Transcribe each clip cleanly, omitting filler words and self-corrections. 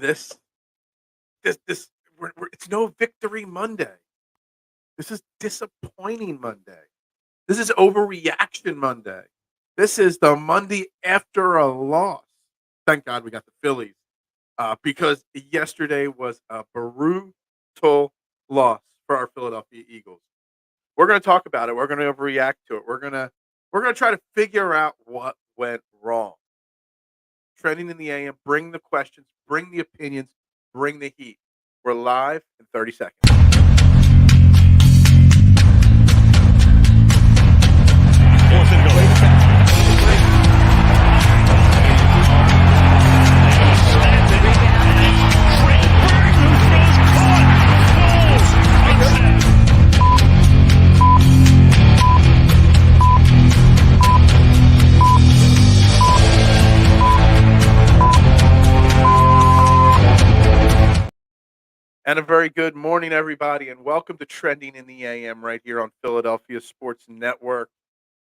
This this it's no victory Monday. This is disappointing Monday. This is overreaction Monday. This is the Monday after a loss. Thank God we got the Phillies because yesterday was a brutal loss for our Philadelphia Eagles. We're going to talk about it. We're going to overreact to it. We're going to try to figure out what went wrong. Trending in the AM. Bring the questions. Bring the opinions. Bring the heat. We're live in 30 seconds. And a very good morning, everybody, and welcome to Trending in the AM right here on Philadelphia Sports Network,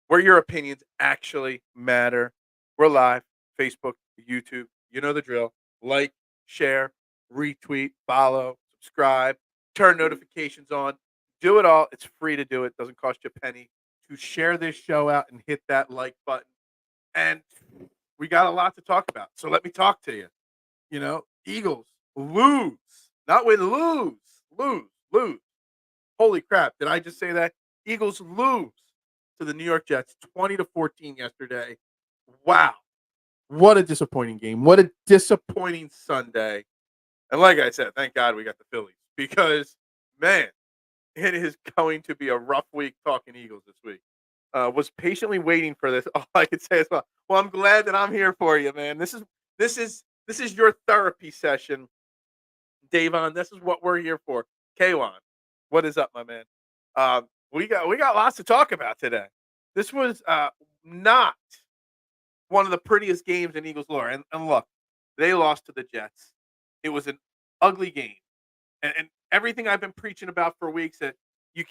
where your opinions actually matter. We're live, Facebook, YouTube. You know the drill. Like, share, retweet, follow, subscribe, turn notifications on. Do it all. It's free to do it. Doesn't cost you a penny to share this show out and hit that like button. And we got a lot to talk about. So let me talk to you. Eagles lose. Not win, lose. Holy crap. Did I just say that? Eagles lose to the New York Jets 20-14 yesterday. Wow. What a disappointing game. What a disappointing Sunday. And like I said, thank God we got the Phillies because, man, it is going to be a rough week talking Eagles this week. Was patiently waiting for this. All I could say is, well, I'm glad that I'm here for you, man. This is your therapy session. Davon, this is what we're here for. Kwan, what is up, my man? We got lots to talk about today. This was not one of the prettiest games in Eagles lore. And look, they lost to the Jets. It was an ugly game. And everything I've been preaching about for weeks that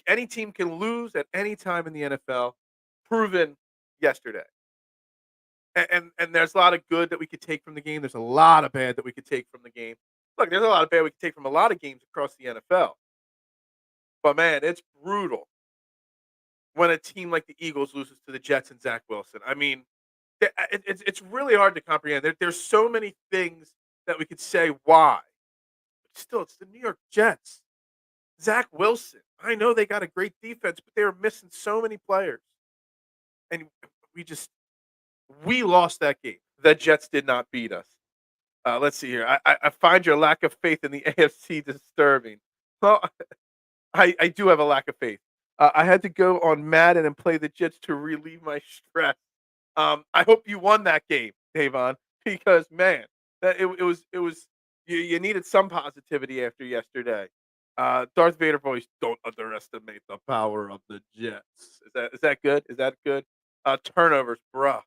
any team can lose at any time in the NFL, proven yesterday. And there's a lot of good that we could take from the game. There's a lot of bad that we could take from the game. Look, there's a lot of bad we can take from a lot of games across the NFL. But, man, it's brutal when a team like the Eagles loses to the Jets and Zach Wilson. I mean, it's really hard to comprehend. There's so many things that we could say why. But still, it's the New York Jets. Zach Wilson. I know they got a great defense, but they were missing so many players. And we lost that game. The Jets did not beat us. Let's see here. I find your lack of faith in the AFC disturbing. Well, I do have a lack of faith. I had to go on Madden and play the Jets to relieve my stress. I hope you won that game, Davon, because man, it was you needed some positivity after yesterday. Darth Vader voice. Don't underestimate the power of the Jets. Is that good? Is that good? Turnovers, bro.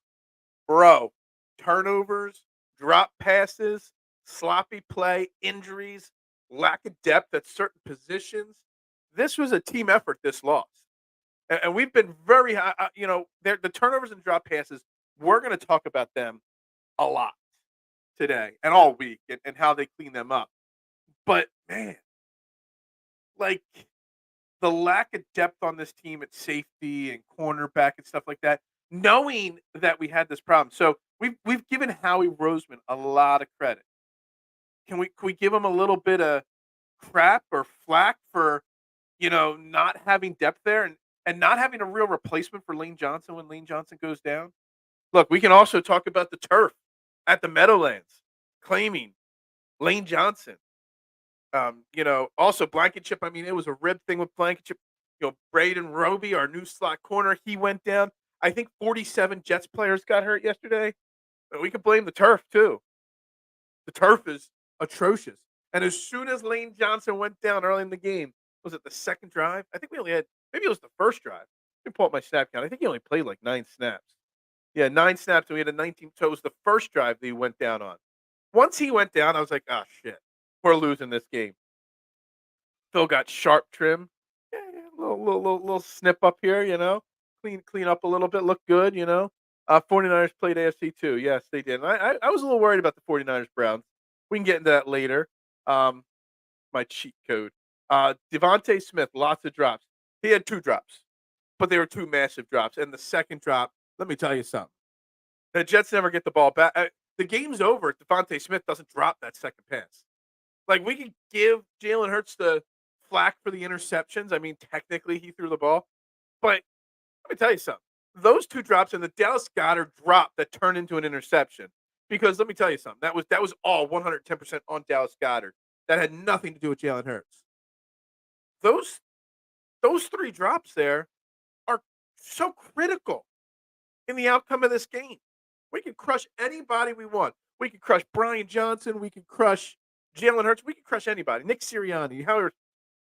Turnovers. Drop passes, sloppy play, injuries, lack of depth at certain positions. This was a team effort, this loss. And we've been very high. The turnovers and drop passes, we're going to talk about them a lot today and all week and how they clean them up. But, man, like the lack of depth on this team at safety and cornerback and stuff like that, knowing that we had this problem. So, We've given Howie Roseman a lot of credit. Can we give him a little bit of crap or flack for not having depth there and not having a real replacement for Lane Johnson when Lane Johnson goes down? Look, we can also talk about the turf at the Meadowlands, claiming Lane Johnson. Also Blankenship. I mean, it was a rib thing with Blankenship. Braden Roby, our new slot corner, he went down. I think 47 Jets players got hurt yesterday. We could blame the turf, too. The turf is atrocious. And as soon as Lane Johnson went down early in the game, was it the second drive? I think we only had – maybe it was the first drive. Let me pull up my snap count. I think he only played like 9 snaps. Yeah, 9 snaps, and we had a 19 – so it was the first drive that he went down on. Once he went down, I was like, oh, shit. We're losing this game. Phil got sharp trim. Yeah, little snip up here, Clean up a little bit, look good, 49ers played AFC too. Yes, they did. And I was a little worried about the 49ers Browns. We can get into that later. Um, my cheat code. Devontae Smith, lots of drops. He had 2 drops, but they were 2 massive drops. And the second drop, let me tell you something. The Jets never get the ball back. The game's over if Devontae Smith doesn't drop that second pass. Like, we could give Jalen Hurts the flack for the interceptions. I mean, technically, he threw the ball. But let me tell you something. Those 2 drops and the Dallas Goedert drop that turned into an interception. Because let me tell you something. That was all 110% on Dallas Goedert. That had nothing to do with Jalen Hurts. Those those 3 drops there are so critical in the outcome of this game. We can crush anybody we want. We can crush Brian Johnson. We can crush Jalen Hurts. We can crush anybody. Nick Sirianni. Howard.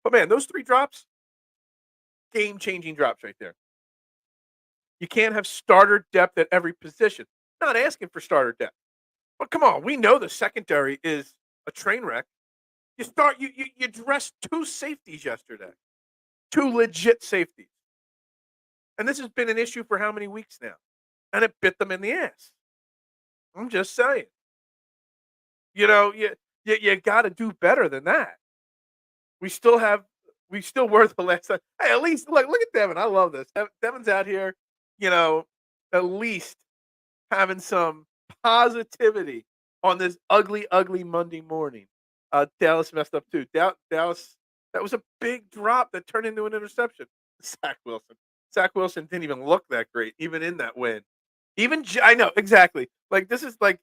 But man, those 3 drops, game-changing drops right there. You can't have starter depth at every position. Not asking for starter depth. But come on, we know the secondary is a train wreck. You dressed 2 safeties yesterday. 2 legit safeties. And this has been an issue for how many weeks now? And it bit them in the ass. I'm just saying. You got to do better than that. We still were the last time. Hey, at least look at Devin. I love this. Devin's out here, at least having some positivity on this ugly, ugly Monday morning. Dallas messed up too. Dallas, that was a big drop that turned into an interception. Zach Wilson. Zach Wilson didn't even look that great, even in that win. I know exactly. Like, this is like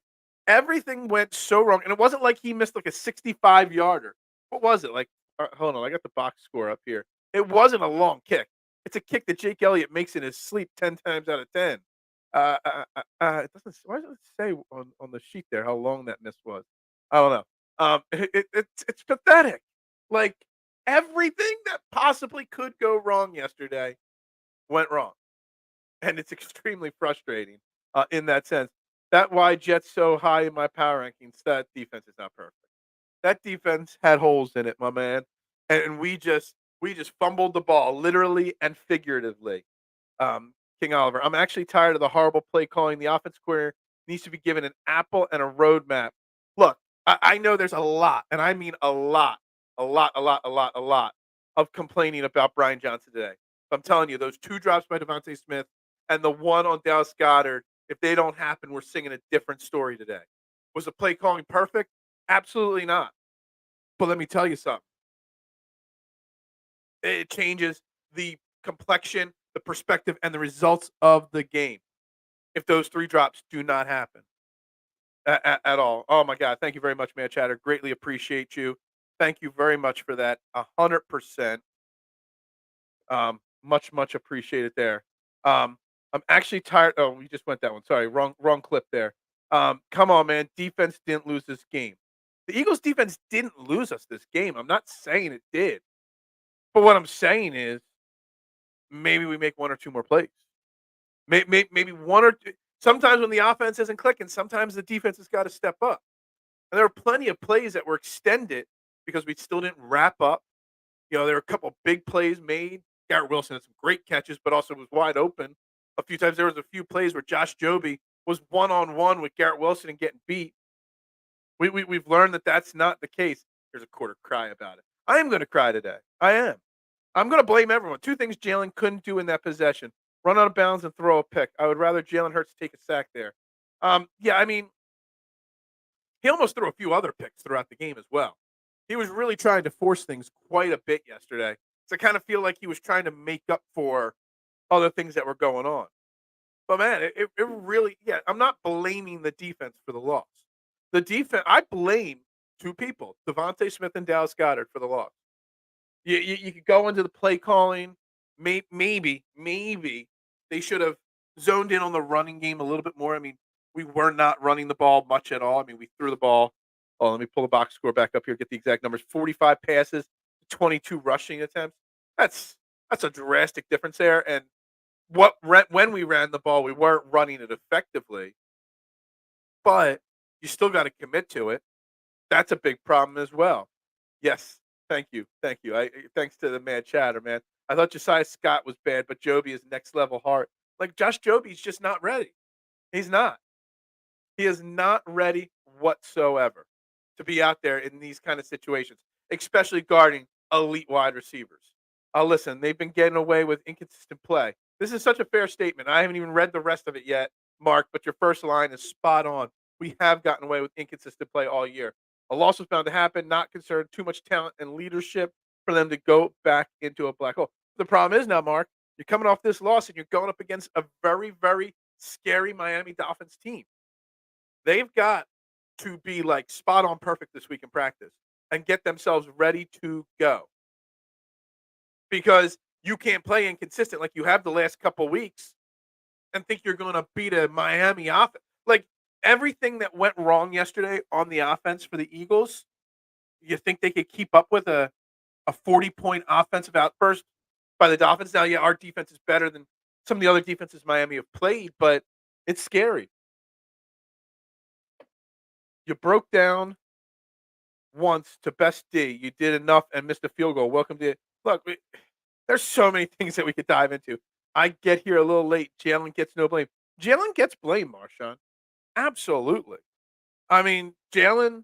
everything went so wrong, and it wasn't like he missed like a 65-yarder. What was it like? Hold on, I got the box score up here. It wasn't a long kick. It's a kick that Jake Elliott makes in his sleep 10 times out of 10. It doesn't. Why does it say on the sheet there how long that miss was? I don't know. It's pathetic. Like, everything that possibly could go wrong yesterday went wrong, and it's extremely frustrating in that sense. That's why Jets so high in my power rankings. That defense is not perfect. That defense had holes in it, my man, and we just fumbled the ball literally and figuratively. King Oliver, I'm actually tired of the horrible play calling. The offense coordinator needs to be given an apple and a roadmap. Look, I know there's a lot, and I mean a lot of complaining about Brian Johnson today. I'm telling you, those 2 drops by Devontae Smith and the one on Dallas Goedert, if they don't happen, we're singing a different story today. Was the play calling perfect? Absolutely not. But let me tell you something. It changes the complexion, the perspective, and the results of the game if those 3 drops do not happen at all. Oh my God. Thank you very much, man. Chatter. Greatly appreciate you. Thank you very much for that. 100%. Much appreciated there. I'm actually tired. Oh, we just went that one. Sorry, wrong clip there. Come on, man. Defense didn't lose this game. The Eagles defense didn't lose us this game. I'm not saying it did. But what I'm saying is maybe we make 1 or 2 more plays. Maybe 1 or 2. Sometimes when the offense isn't clicking, sometimes the defense has got to step up. And there were plenty of plays that were extended because we still didn't wrap up. There were a couple of big plays made. Garrett Wilson had some great catches, but also was wide open. A few times there was a few plays where Josh Joby was one-on-one with Garrett Wilson and getting beat. We've learned that that's not the case. There's a quarter cry about it. I am going to cry today. I am. I'm going to blame everyone. 2 things Jalen couldn't do in that possession: run out of bounds and throw a pick. I would rather Jalen Hurts take a sack there. Yeah, I mean, he almost threw a few other picks throughout the game as well. He was really trying to force things quite a bit yesterday. So I kind of feel like he was trying to make up for other things that were going on. But man, it really, yeah, I'm not blaming the defense for the loss. The defense, I blame 2 people, Devontae Smith and Dallas Goedert, for the loss. You could go into the play calling. Maybe they should have zoned in on the running game a little bit more. I mean, we were not running the ball much at all. I mean, we threw the ball. Oh, let me pull the box score back up here, get the exact numbers. 45 passes, 22 rushing attempts. That's a drastic difference there. And when we ran the ball, we weren't running it effectively. But you still got to commit to it. That's a big problem as well. Yes. Thank you. Thanks to the man chatter, man. I thought Josiah Scott was bad, but Joby is next level heart. Like, Josh Joby's just not ready. He's not. He is not ready whatsoever. to be out there in these kind of situations, especially guarding elite wide receivers. Listen, they've been getting away with inconsistent play. This is such a fair statement. I haven't even read the rest of it yet, Mark, but your first line is spot on. We have gotten away with inconsistent play all year. A loss was bound to happen, not concerned too much talent and leadership for them to go back into a black hole. The problem is now, Mark, you're coming off this loss and you're going up against a very, very scary Miami Dolphins team. They've got to be like spot on perfect this week in practice and get themselves ready to go. Because you can't play inconsistent like you have the last couple weeks and think you're going to beat a Miami offense. Like everything that went wrong yesterday on the offense for the Eagles, you think they could keep up with a 40-point offensive outburst by the Dolphins? Now, yeah, our defense is better than some of the other defenses Miami have played, but it's scary. You broke down once to best D. You did enough and missed a field goal. Welcome to look. There's so many things that we could dive into. I get here a little late. Jalen gets no blame. Jalen gets blame, Marshawn. Absolutely. I mean, Jalen,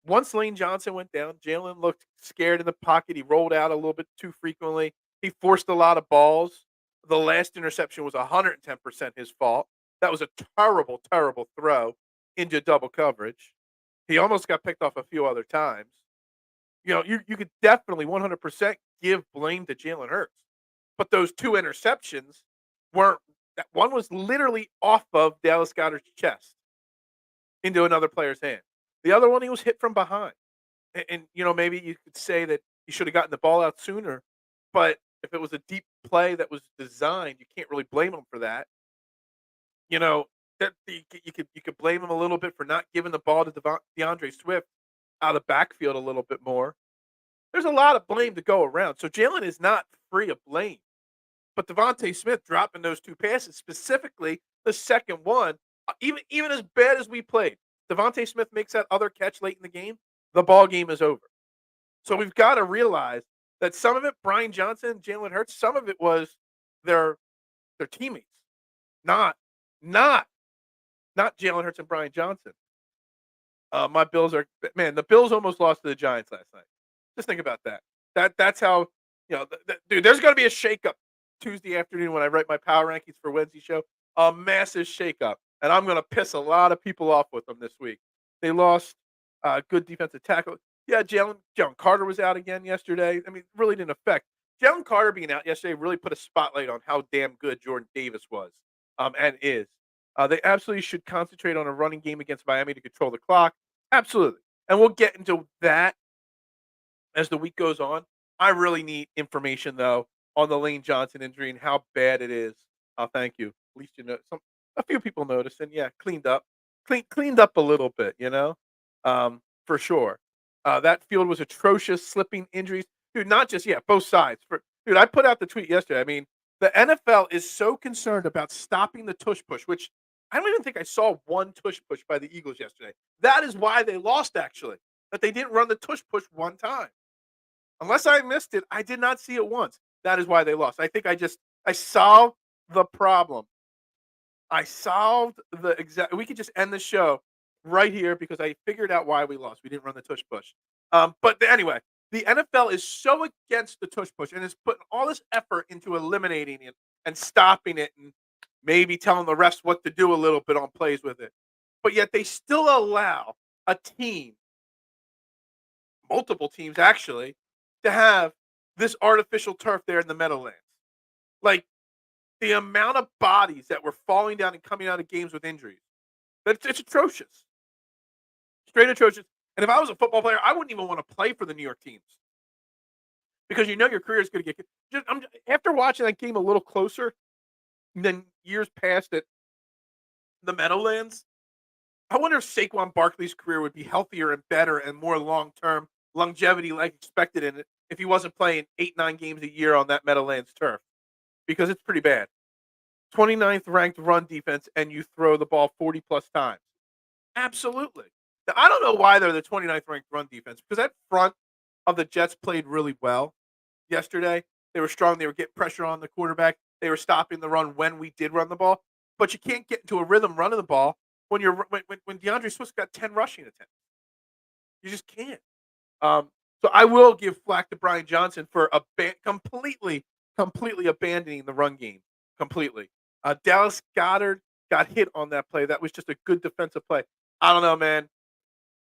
once Lane Johnson went down, Jalen looked scared in the pocket. He rolled out a little bit too frequently. He forced a lot of balls. The last interception was 110% his fault. That was a terrible, terrible throw into double coverage. He almost got picked off a few other times. You know, you could definitely 100% give blame to Jalen Hurts. But those two interceptions weren't – that one was literally off of Dallas Goedert's chest into another player's hand. The other one, he was hit from behind. And you know, maybe you could say that he should have gotten the ball out sooner. But if it was a deep play that was designed, you can't really blame him for that. You know, that you could blame him a little bit for not giving the ball to DeAndre Swift out of the backfield a little bit more. There's a lot of blame to go around. So Jalen is not free of blame. But Devontae Smith dropping those two passes, specifically the second one, even as bad as we played, Devontae Smith makes that other catch late in the game, the ball game is over. So we've got to realize that some of it, Brian Johnson, Jalen Hurts, some of it was their teammates, not Jalen Hurts and Brian Johnson. My Bills are – man, the Bills almost lost to the Giants last night. Just think about that. That's how – you know, dude, there's going to be a shakeup Tuesday afternoon when I write my power rankings for Wednesday show. A massive shakeup. And I'm going to piss a lot of people off with them this week. They lost good defensive tackle. Yeah, Jalen Carter was out again yesterday. I mean, it really didn't affect. Jalen Carter being out yesterday really put a spotlight on how damn good Jordan Davis was and is. They absolutely should concentrate on a running game against Miami to control the clock. Absolutely. And we'll get into that as the week goes on. I really need information, though, on the Lane Johnson injury and how bad it is. Thank you. At least you know a few people noticed, and yeah, cleaned up a little bit, you know, for sure. That field was atrocious, slipping injuries, dude. Not just both sides. Dude, I put out the tweet yesterday. I mean, the NFL is so concerned about stopping the tush push, which I don't even think I saw one tush push by the Eagles yesterday. That is why they lost, actually. That they didn't run the tush push one time. Unless I missed it, I did not see it once. That is why they lost. I think I solved the problem. I solved the exact. We could just end the show right here because I figured out why we lost. We didn't run the tush push. But anyway, the NFL is so against the tush push and is putting all this effort into eliminating it and stopping it and maybe telling the refs what to do a little bit on plays with it. But yet they still allow a team, multiple teams actually, to have this artificial turf there in the Meadowlands. Like, the amount of bodies that were falling down and coming out of games with injuries, it's atrocious. Straight atrocious. And if I was a football player, I wouldn't even want to play for the New York teams. Because you know your career is going to get... after watching that game a little closer than years past at the Meadowlands, I wonder if Saquon Barkley's career would be healthier and better and more long-term longevity like expected in it if he wasn't playing 8-9 games a year on that Meadowlands turf. Because it's pretty bad. 29th ranked run defense, and you throw the ball 40-plus times. Absolutely. Now, I don't know why they're the 29th ranked run defense, because that front of the Jets played really well yesterday. They were strong. They were getting pressure on the quarterback. They were stopping the run when we did run the ball. But you can't get into a rhythm running the ball when DeAndre Swift got 10 rushing attempts. You just can't. Um, so I will give flack to Brian Johnson for completely abandoning the run game completely. Dallas Goddard got hit on that play. That was just a good defensive play. I don't know, man.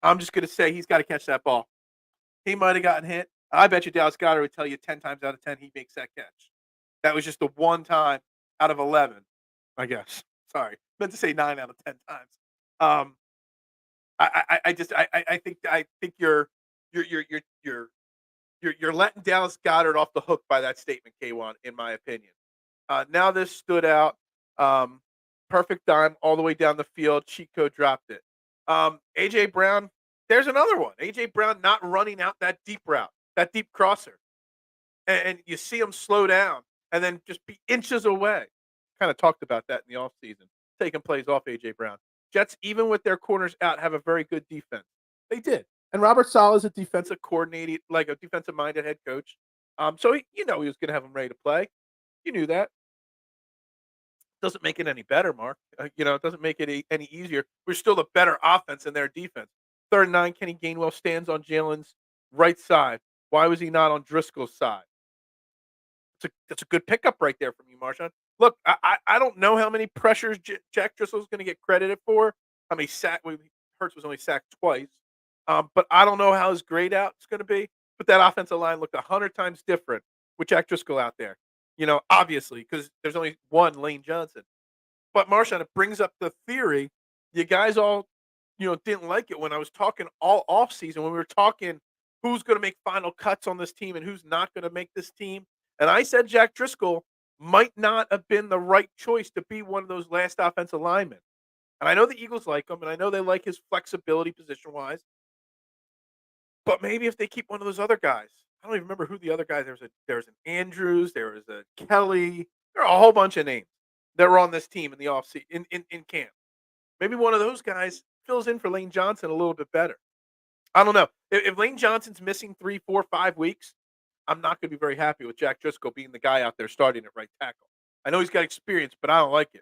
I'm just gonna say he's got to catch that ball. He might have gotten hit. I bet you Dallas Goddard would tell you 10 times out of 10 he makes that catch. That was just the one time out of 11, I guess. Sorry, meant to say 9 out of 10 times. Um, I think you're letting Dallas Goddard off the hook by that statement, K1, in my opinion. Now this stood out. Um, Perfect dime all the way down the field. Cheat code dropped it. AJ Brown, there's another one. AJ Brown not running out that deep route, that deep crosser, and you see him slow down and then just be inches away. Kind of talked about that in the offseason, taking plays off AJ Brown. Jets, even with their corners out, have a very good defense. They did. And Robert Saleh is a defensive coordinator, like a defensive minded head coach. So he was going to have him ready to play. You knew that. Doesn't make it any better, Mark. It doesn't make it any easier. We're still the better offense than their defense. 3rd and 9, Kenny Gainwell stands on Jalen's right side. Why was he not on Driscoll's side? That's a good pickup right there from you, Marshawn. Look, I don't know how many pressures Jack Driscoll's going to get credited for. How many Hurts was only sacked twice. But I don't know how his grade out is going to be. But that offensive line looked 100 times different with Jack Driscoll out there. Obviously, because there's only one Lane Johnson. But Marshawn, it brings up the theory. You guys all, didn't like it when I was talking all off season, when we were talking who's going to make final cuts on this team and who's not going to make this team. And I said Jack Driscoll might not have been the right choice to be one of those last offensive linemen. And I know the Eagles like him, and I know they like his flexibility position-wise. But maybe if they keep one of those other guys, I don't even remember who the other guy. There was an Andrews, there was a Kelly. There are a whole bunch of names that were on this team in the offseason in camp. Maybe one of those guys fills in for Lane Johnson a little bit better. I don't know. If Lane Johnson's missing 3, 4, 5 weeks, I'm not going to be very happy with Jack Driscoll being the guy out there starting at right tackle. I know he's got experience, but I don't like it.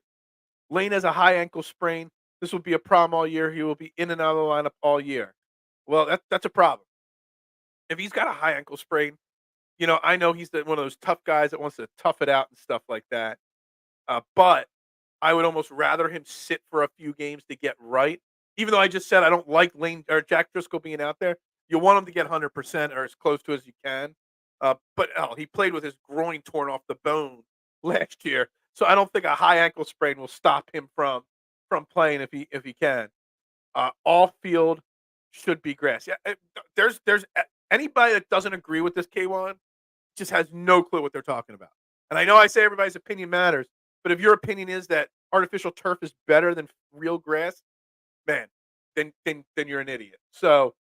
Lane has a high ankle sprain. This will be a problem all year. He will be in and out of the lineup all year. Well, that's a problem. If he's got a high ankle sprain, I know he's one of those tough guys that wants to tough it out and stuff like that. But I would almost rather him sit for a few games to get right. Even though I just said I don't like Lane or Jack Driscoll being out there, you want him to get 100% or as close to as you can. But he played with his groin torn off the bone last year, so I don't think a high ankle sprain will stop him from playing if he can. All field should be grass. Yeah, there's anybody that doesn't agree with this K1 just has no clue what they're talking about. And I know I say everybody's opinion matters, but if your opinion is that artificial turf is better than real grass, man, then you're an idiot. So,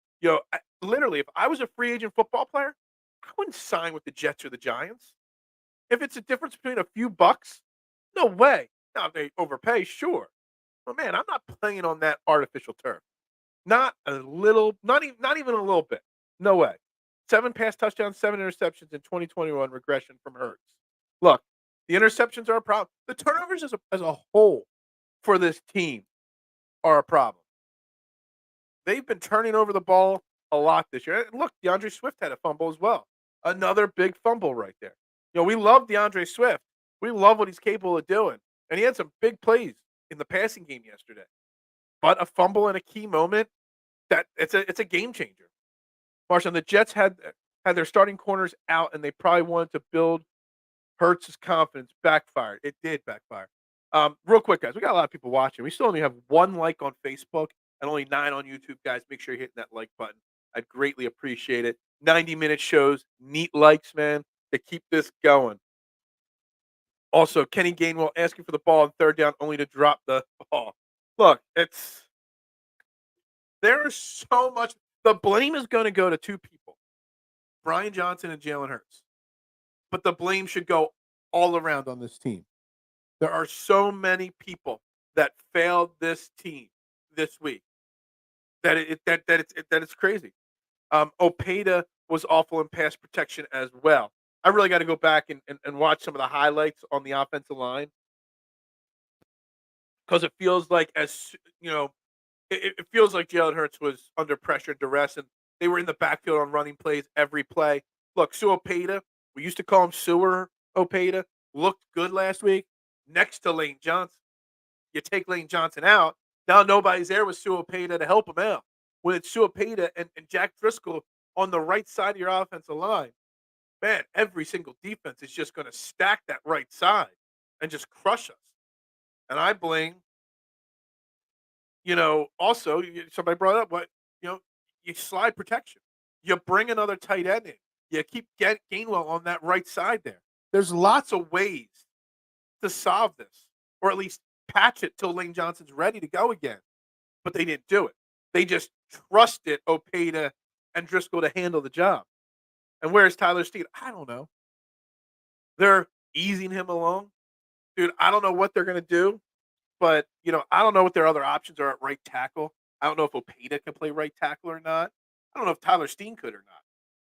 literally, if I was a free agent football player, I wouldn't sign with the Jets or the Giants. If it's a difference between a few bucks, no way. Now, if they overpay, sure. But man, I'm not playing on that artificial turf. Not a little, not even a little bit. No way. 7 pass touchdowns, 7 interceptions in 2021 regression from Hurts. Look, the interceptions are a problem. The turnovers as a whole for this team are a problem. They've been turning over the ball a lot this year. And look, DeAndre Swift had a fumble as well. Another big fumble right there. We love DeAndre Swift. We love what he's capable of doing. And he had some big plays in the passing game yesterday. But a fumble in a key moment, it's a game changer. Marshall, the Jets had their starting corners out, and they probably wanted to build Hurts' confidence. Backfired. It did backfire. Real quick, guys, we got a lot of people watching. We still only have 1 like on Facebook and only 9 on YouTube, guys. Make sure you're hitting that like button. I'd greatly appreciate it. 90-minute shows, neat likes, man, to keep this going. Also, Kenny Gainwell asking for the ball on 3rd down only to drop the ball. Look, there is so much. The blame is going to go to 2 people, Brian Johnson and Jalen Hurts. But the blame should go all around on this team. There are so many people that failed this team this week that it's crazy. Opeda was awful in pass protection as well. I really got to go back and watch some of the highlights on the offensive line because it feels like it feels like Jalen Hurts was under pressure and duress, and they were in the backfield on running plays every play. Look, Suopeta, we used to call him Sewer Opeta, looked good last week next to Lane Johnson. You take Lane Johnson out, now nobody's there with Suopeta to help him out. When it's Suopeta and Jack Driscoll on the right side of your offensive line, man, every single defense is just going to stack that right side and just crush us. And I blame, also somebody brought up you know, you slide protection. You bring another tight end in. You keep Gainwell on that right side there. There's lots of ways to solve this, or at least patch it till Lane Johnson's ready to go again. But they didn't do it. They just trusted Opeta and Driscoll to handle the job. And where's Tyler Steed? I don't know. They're easing him along. Dude, I don't know what they're going to do, but, I don't know what their other options are at right tackle. I don't know if Opeta can play right tackle or not. I don't know if Tyler Steen could or not.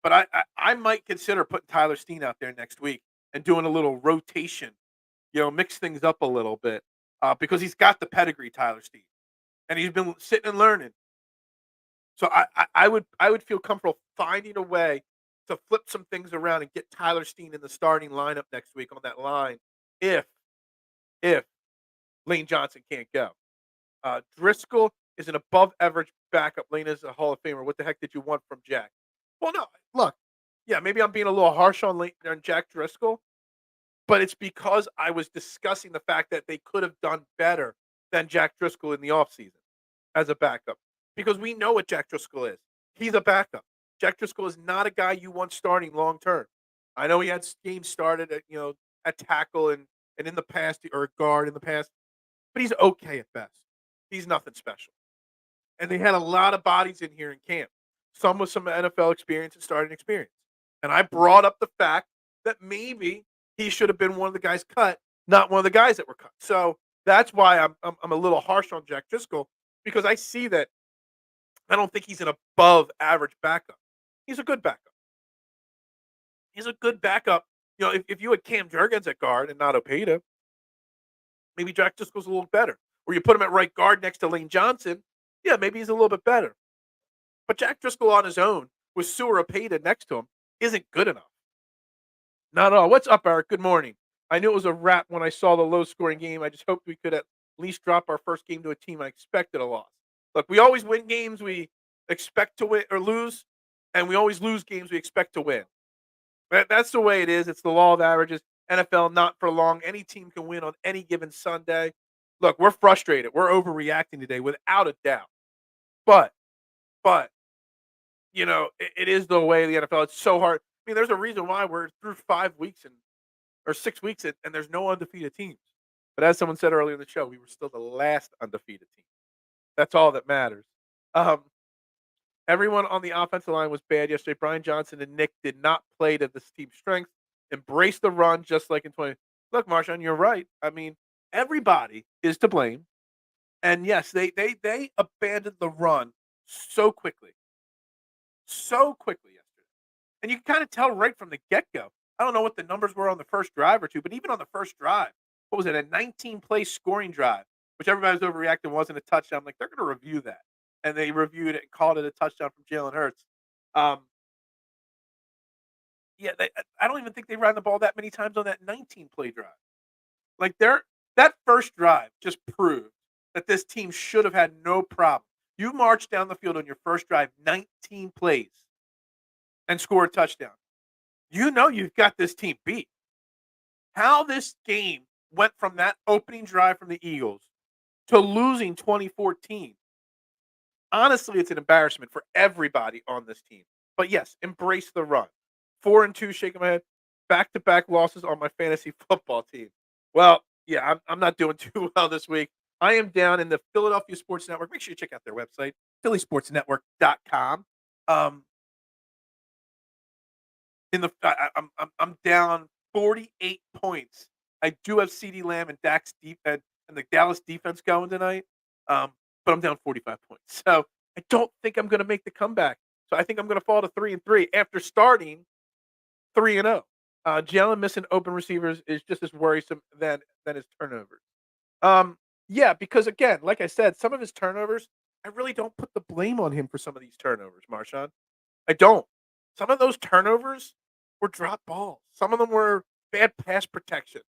But I might consider putting Tyler Steen out there next week and doing a little rotation, mix things up a little bit because he's got the pedigree, Tyler Steen, and he's been sitting and learning. So I would feel comfortable finding a way to flip some things around and get Tyler Steen in the starting lineup next week on that line if if Lane Johnson can't go. Driscoll is an above average backup. Lane is a Hall of Famer. What the heck did you want from Jack? Well, no, look, yeah, maybe I'm being a little harsh on Jack Driscoll, but it's because I was discussing the fact that they could have done better than Jack Driscoll in the offseason as a backup. Because we know what Jack Driscoll is. He's a backup. Jack Driscoll is not a guy you want starting long term. I know he had games started at tackle and in the past or guard in the past, but he's okay at best. He's nothing special. And they had a lot of bodies in here in camp, some with some NFL experience and starting experience. And I brought up the fact that maybe he should have been one of the guys cut, not one of the guys that were cut. So that's why I'm a little harsh on Jack Driscoll, because I see that I don't think he's an above average backup. He's a good backup. He's a good backup. If you had Cam Jurgens at guard and not Opeta, maybe Jack Driscoll's a little better. Or you put him at right guard next to Lane Johnson, yeah, maybe he's a little bit better. But Jack Driscoll on his own with Sewer Opeta next to him isn't good enough. Not at all. What's up, Eric? Good morning. I knew it was a wrap when I saw the low-scoring game. I just hoped we could at least drop our first game to a team I expected a loss. Look, we always win games we expect to win or lose, and we always lose games we expect to win. That's the way it is. It's the law of averages. NFL, not for long. Any team can win on any given Sunday. Look, we're frustrated. We're overreacting today without a doubt. But it is the way of the NFL. It's so hard. I mean, there's a reason why we're through 5 weeks or 6 weeks and there's no undefeated teams. But as someone said earlier in the show, we were still the last undefeated team. That's all that matters. Everyone on the offensive line was bad yesterday. Brian Johnson and Nick did not play to this team's strength. Embrace the run just like in 20. Look, Marshawn, you're right. I mean, everybody is to blame. And yes, they abandoned the run so quickly. So quickly yesterday. And you can kind of tell right from the get-go. I don't know what the numbers were on the first drive or two, but even on the first drive, what was it, a 19-play scoring drive, which everybody was overreacting wasn't a touchdown. Like, they're going to review that. And they reviewed it and called it a touchdown from Jalen Hurts. I don't even think they ran the ball that many times on that 19-play drive. Like, that first drive just proved that this team should have had no problem. You march down the field on your first drive 19 plays and score a touchdown. You've got this team beat. How this game went from that opening drive from the Eagles to losing 2014, honestly, it's an embarrassment for everybody on this team. But yes, embrace the run. 4-2, shaking my head. Back-to-back losses on my fantasy football team. Well, yeah, I'm not doing too well this week. I am down in the Philadelphia Sports Network. Make sure you check out their website, phillysportsnetwork.com. I'm down 48 points. I do have CeeDee Lamb and Dak's defense and the Dallas defense going tonight, but I'm down 45 points. So I don't think I'm going to make the comeback. So I think I'm going to fall to 3-3 after starting 3-0. Jalen missing open receivers is just as worrisome than his turnovers. Yeah, because again, like I said, some of his turnovers I really don't put the blame on him for some of these turnovers, Marshawn. I don't. Some of those turnovers were drop balls. Some of them were bad pass protection.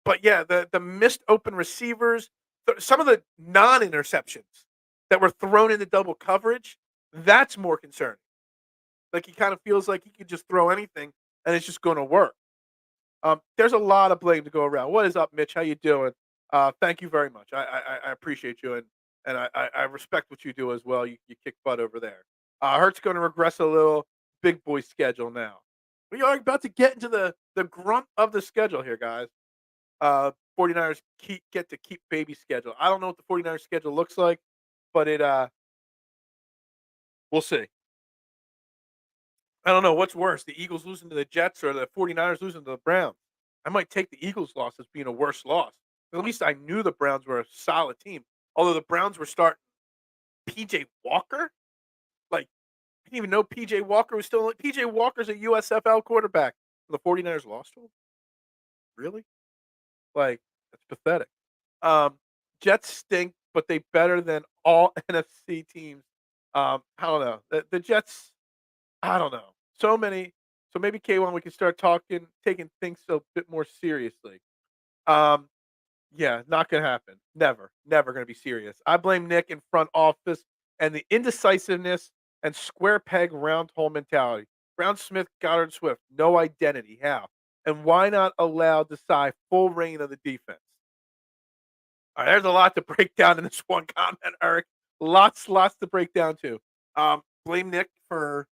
But yeah, the missed open receivers, some of the non-interceptions that were thrown into double coverage, that's more concerning. Like he kind of feels like he could just throw anything and it's just going to work. There's a lot of blame to go around. What is up, Mitch? How you doing? Thank you very much. I appreciate you and I respect what you do as well. You kick butt over there. Hurt's going to regress a little. Big boy schedule now. We are about to get into the grunt of the schedule here, guys. 49ers get to keep baby schedule. I don't know what the 49ers schedule looks like, but we'll see. I don't know what's worse, the Eagles losing to the Jets or the 49ers losing to the Browns. I might take the Eagles loss as being a worse loss. At least I knew the Browns were a solid team. Although the Browns were starting PJ Walker. Like, I didn't even know PJ Walker was still. PJ Walker's a USFL quarterback. The 49ers lost to him? Really? Like, that's pathetic. Jets stink, but they better than all NFC teams. I don't know. The Jets, I don't know. So many. So maybe K1 we can start taking things a bit more seriously. Yeah, not gonna happen. Never gonna be serious. I blame Nick in front office and the indecisiveness and square peg round hole mentality. Brown, Smith, Goddard, Swift, no identity. How? And why not allow Desai full reign of the defense? All right, there's a lot to break down in this one comment, Eric. Lots to break down too. Blame Nick for.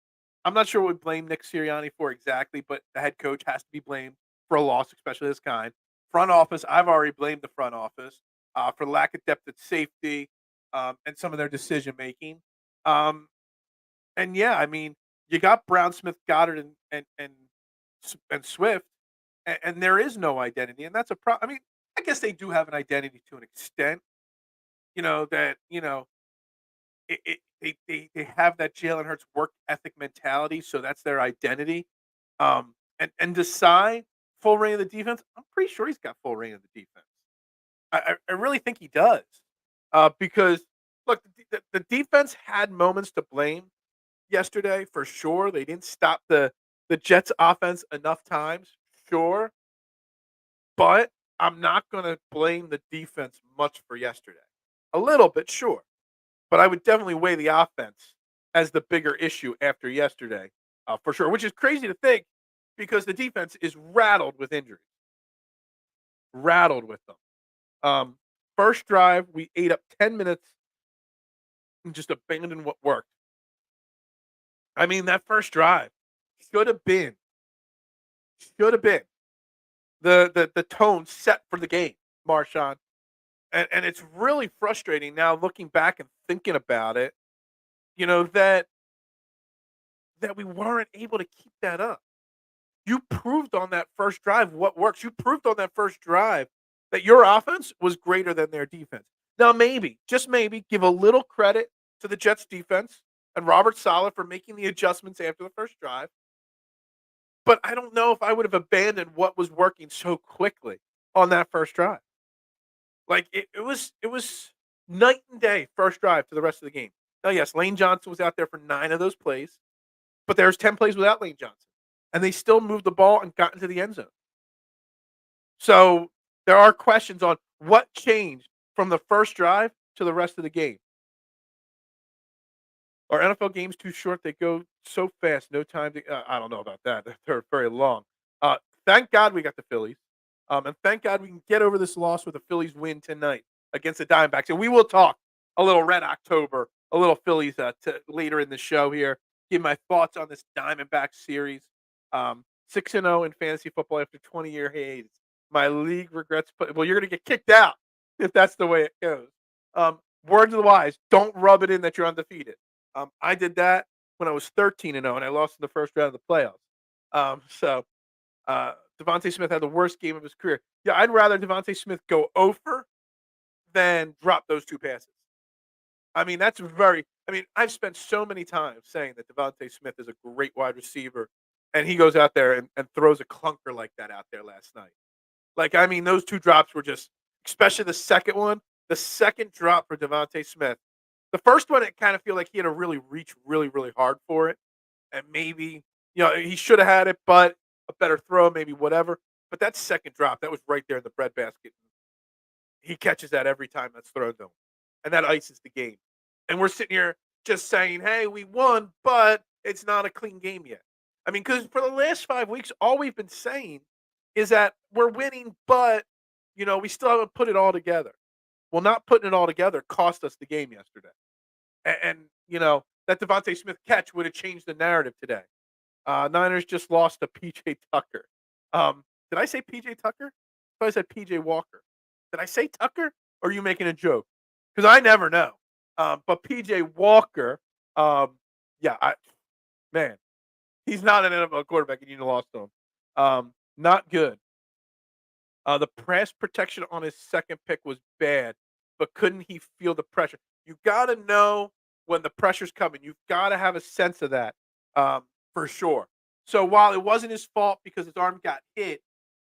I'm not sure what we blame Nick Sirianni for exactly, but the head coach has to be blamed for a loss, especially this kind. Front office, I've already blamed the front office for lack of depth at safety and some of their decision making. Um, and yeah, I mean, you got Brown, Smith, Goddard, and Swift, and there is no identity, and that's a problem. I mean, I guess they do have an identity to an extent. They have that Jalen Hurts work ethic mentality, so that's their identity. And Desai, full reign of the defense. I'm pretty sure he's got full reign of the defense. I really think he does, because look, the defense had moments to blame yesterday for sure. They didn't stop the Jets offense enough times, sure, but I'm not going to blame the defense much for yesterday. A little bit, sure. But I would definitely weigh the offense as the bigger issue after yesterday, for sure, which is crazy to think because the defense is rattled with injuries. Rattled with them. First drive, we ate up 10 minutes and just abandoned what worked. I mean, that first drive should have been the tone set for the game, Marshawn. And it's really frustrating now looking back and thinking about it, that we weren't able to keep that up. You proved on that first drive what works. You proved on that first drive that your offense was greater than their defense. Now, maybe, just maybe, give a little credit to the Jets defense and Robert Saleh for making the adjustments after the first drive. But I don't know if I would have abandoned what was working so quickly on that first drive. Like it was night and day first drive to the rest of the game. Now, yes, Lane Johnson was out there for 9 of those plays, but there's 10 plays without Lane Johnson, and they still moved the ball and got into the end zone. So there are questions on what changed from the first drive to the rest of the game. Are NFL games too short? They go so fast, no time to. I don't know about that. They're very long. Thank God we got the Phillies, and thank God we can get over this loss with a Phillies win tonight against the Diamondbacks. And we will talk a little Red October, a little Phillies later in the show here. Give my thoughts on this Diamondbacks series. 6-0 in fantasy football after 20-year hiatus. My league regrets. Well, you're going to get kicked out if that's the way it goes. Words of the wise: don't rub it in that you're undefeated. I did that when I was 13-0, and I lost in the first round of the playoffs. Devontae Smith had the worst game of his career. Yeah, I'd rather Devontae Smith go over than drop those 2 passes. I mean, I've spent so many times saying that Devontae Smith is a great wide receiver, and he goes out there and throws a clunker like that out there last night. Like, I mean, those 2 drops were just, especially the second one, the second drop for Devontae Smith. The first one, it kind of feel like he had to really reach really, really hard for it, and maybe he should have had it, but a better throw, maybe whatever. But that second drop, that was right there in the breadbasket. He catches that every time that's thrown to him, and that ices the game. And we're sitting here just saying, "Hey, we won, but it's not a clean game yet." I mean, because for the last 5 weeks, all we've been saying is that we're winning, but we still haven't put it all together. Well, not putting it all together cost us the game yesterday, and that Devontae Smith catch would have changed the narrative today. Niners just lost to PJ Tucker. Did I say PJ Tucker? I thought I said PJ Walker. Did I say Tucker? Or are you making a joke? Because I never know. But PJ Walker, yeah, man, he's not an NFL quarterback, and you lost to him. Not good. The pass protection on his second pick was bad, but couldn't he feel the pressure? You got to know when the pressure's coming. You've got to have a sense of that, for sure. So while it wasn't his fault because his arm got hit,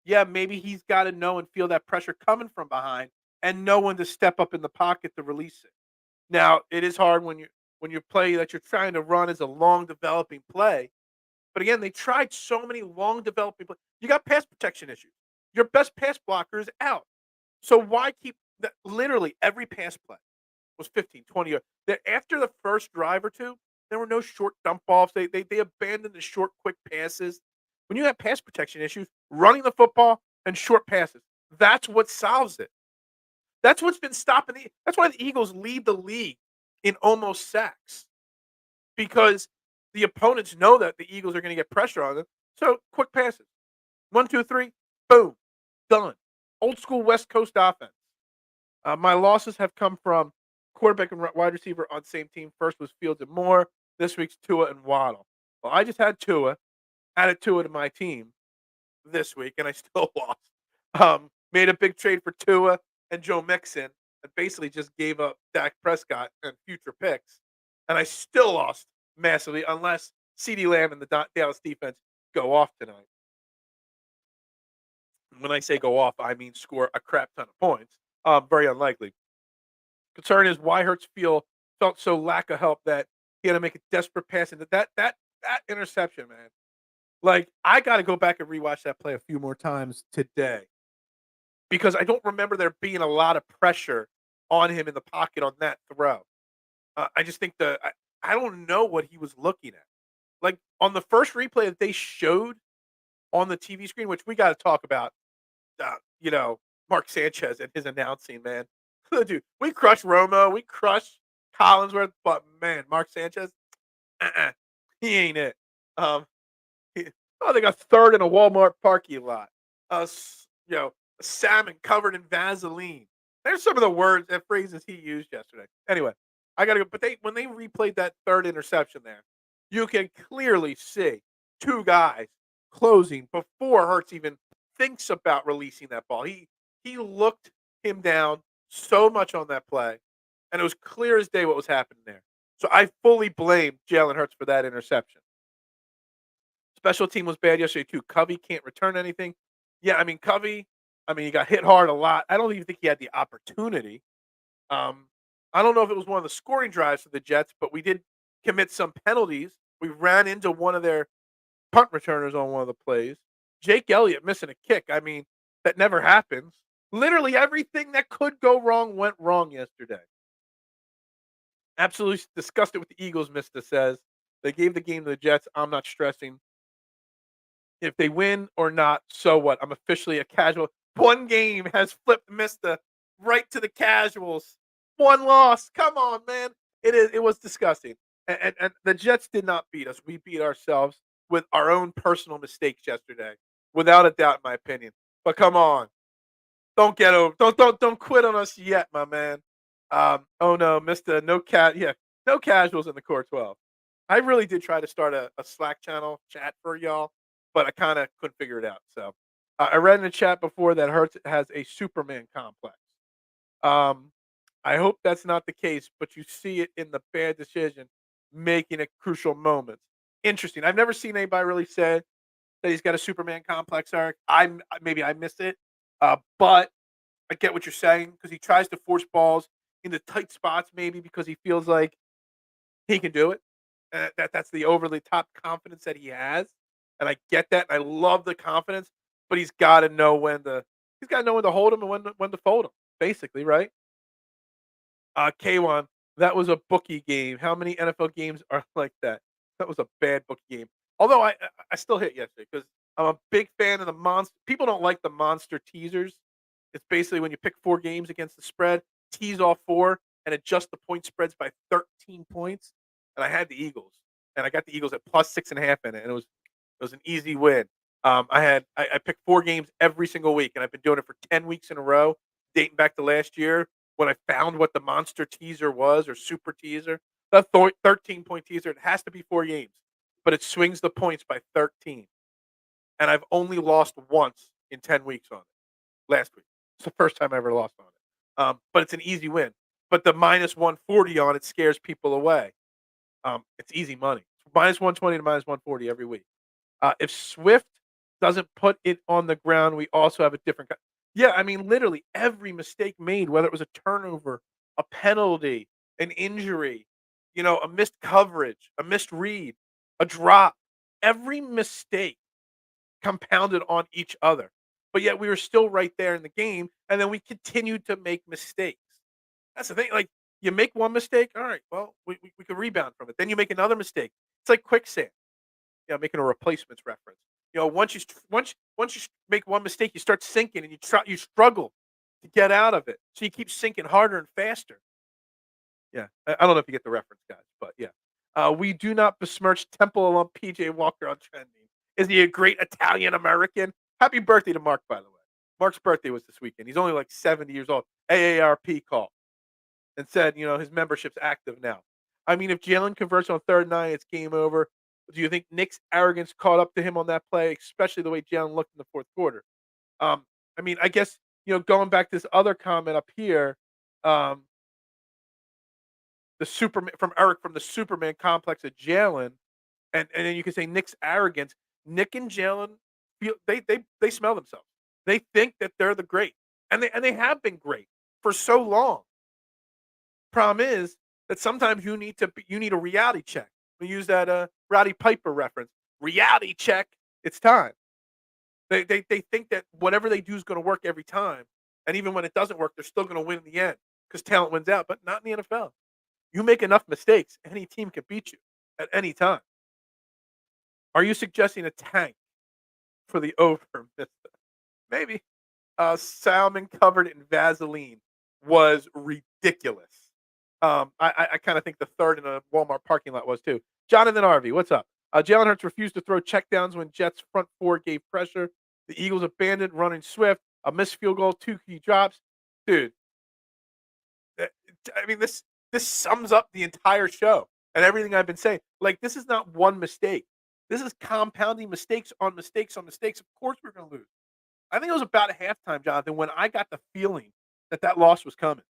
yeah, maybe he's got to know and feel that pressure coming from behind and know when to step up in the pocket to release it. Now, it is hard when you play that you're trying to run as a long developing play. But again, they tried so many long developing plays. You got pass protection issues. Your best pass blocker is out. So why keep that? Literally every pass play was 15, 20 yards. After the first drive or two, there were no short dump offs. They abandoned the short, quick passes. When you have pass protection issues, running the football and short passes, that's what solves it. That's what's been stopping that's why the Eagles lead the league in almost sacks. Because the opponents know that the Eagles are going to get pressure on them. So quick passes. 1, 2, 3, boom, done. Old school West Coast offense. My losses have come from quarterback and wide receiver on same team. First was Fields and Moore. This week's Tua and Waddle. Well, I just had Tua, added Tua to my team this week, and I still lost. Made a big trade for Tua and Joe Mixon, and basically just gave up Dak Prescott and future picks, and I still lost massively unless CeeDee Lamb and the Dallas defense go off tonight. When I say go off, I mean score a crap ton of points. Very unlikely. Concern is why Hurts felt so lack of help that he had to make a desperate pass into that interception, man. Like, I got to go back and rewatch that play a few more times today because I don't remember there being a lot of pressure on him in the pocket on that throw. I just think I don't know what he was looking at. Like, on the first replay that they showed on the TV screen, which we got to talk about, Mark Sanchez and his announcing, man. Dude, we crushed Romo, we crushed Collinsworth, but man, Mark Sanchez, he ain't it. They got third in a Walmart parking lot. Salmon covered in Vaseline. There's some of the words and phrases he used yesterday. Anyway, I gotta go. But when they replayed that third interception there, you can clearly see two guys closing before Hurts even thinks about releasing that ball. He looked him down so much on that play, and it was clear as day what was happening there. So I fully blame Jalen Hurts for that interception. Special team was bad yesterday too. Covey can't return anything. Yeah, I mean Covey. He got hit hard a lot. I don't even think he had the opportunity. I don't know if it was one of the scoring drives for the Jets, but we did commit some penalties. We ran into one of their punt returners on one of the plays. Jake Elliott missing a kick. That never happens. Literally everything that could go wrong went wrong yesterday. Absolutely disgusted with the Eagles, Mista says. They gave the game to the Jets. I'm not stressing. If they win or not, so what? I'm officially a casual. One game has flipped Mista right to the casuals. One loss. Come on, man. It was disgusting. And the Jets did not beat us. We beat ourselves with our own personal mistakes yesterday. Without a doubt, in my opinion. But come on. Don't get over. Don't quit on us yet, my man. Oh no, Mista. No casuals in the core 12. I really did try to start a Slack channel chat for y'all, but I kind of couldn't figure it out. So I read in the chat before that Hurts has a Superman complex. I hope that's not the case, but you see it in the bad decision making at crucial moments. Interesting. I've never seen anybody really say that he's got a Superman complex, Eric. Maybe I missed it, but I get what you're saying because he tries to force balls. in the tight spots maybe because he feels like he can do it. That's the overly top confidence that he has, and I get that. And I love the confidence, but he's got to know when to hold him and when to fold him. Basically, right? K1, that was a bookie game. How many NFL games are like that? That was a bad bookie game. Although I still hit yesterday because I'm a big fan of the monster. People don't like the monster teasers. It's basically when you pick 4 games against the spread, tease all 4, and adjust the point spreads by 13 points. And I had the Eagles, and I got the Eagles at plus 6.5 in it, and it was an easy win. I picked 4 games every single week, and I've been doing it for 10 weeks in a row, dating back to last year when I found what the monster teaser was or super teaser. The 13-point teaser. It has to be 4 games, but it swings the points by 13. And I've only lost once in 10 weeks on it. Last week, it's the first time I ever lost on it. But it's an easy win. But the minus 140 on it scares people away. It's easy money. Minus 120 to minus 140 every week. If Swift doesn't put it on the ground, we also have a different. Yeah, I mean, literally every mistake made, whether it was a turnover, a penalty, an injury, a missed coverage, a missed read, a drop, every mistake compounded on each other. But yet we were still right there in the game, and then we continued to make mistakes. That's the thing. Like you make one mistake, all right, well, we can rebound from it. Then you make another mistake. It's like quicksand. Making a replacements reference. Once you make one mistake, you start sinking, and you struggle to get out of it. So you keep sinking harder and faster. Yeah, I don't know if you get the reference, guys, but yeah. We do not besmirch Temple alum PJ Walker on trending. Is he a great Italian American? Happy birthday to Mark, by the way. Mark's birthday was this weekend. He's only like 70 years old. AARP called and said, his membership's active now. I mean, if Jalen converts on 3rd and 9, it's game over. Do you think Nick's arrogance caught up to him on that play, especially the way Jalen looked in the 4th quarter? I mean, I guess, going back to this other comment up here, the Superman from Eric from the Superman complex of Jalen, and then you can say Nick's arrogance. Nick and Jalen feel they smell themselves. They think that they're the great, and they have been great for so long. Problem is that sometimes you need a reality check. We use that Roddy Piper reference. Reality check. It's time. They think that whatever they do is going to work every time, and even when it doesn't work, they're still going to win in the end because talent wins out. But not in the NFL. You make enough mistakes, any team can beat you at any time. Are you suggesting a tank for the over? Maybe. Salmon covered in Vaseline was ridiculous. I kind of think the third in a Walmart parking lot was too. Jonathan Harvey, what's up? Jalen Hurts refused to throw checkdowns when Jets front 4 gave pressure. The Eagles abandoned running Swift. A missed field goal, 2 key drops. Dude, I mean, this sums up the entire show and everything I've been saying. Like, this is not one mistake. This is compounding mistakes on mistakes on mistakes. Of course we're going to lose. I think it was about a halftime, Jonathan, when I got the feeling that loss was coming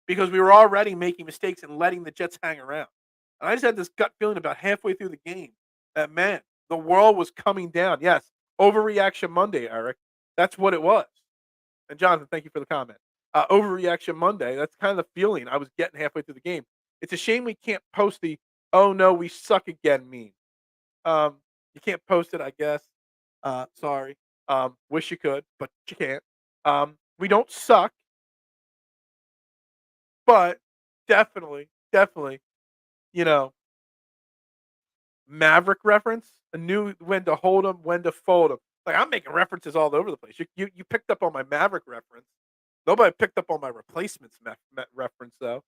because we were already making mistakes and letting the Jets hang around. And I just had this gut feeling about halfway through the game that, man, the world was coming down. Yes, overreaction Monday, Eric. That's what it was. And Jonathan, thank you for the comment. Overreaction Monday. That's kind of the feeling I was getting halfway through the game. It's a shame we can't post the "oh no, we suck again" meme. You can't post it, I guess. Sorry. Wish you could, but you can't. We don't suck, but definitely, Maverick reference. I knew when to hold them, when to fold them. Like I'm making references all over the place. You picked up on my Maverick reference. Nobody picked up on my replacements reference though.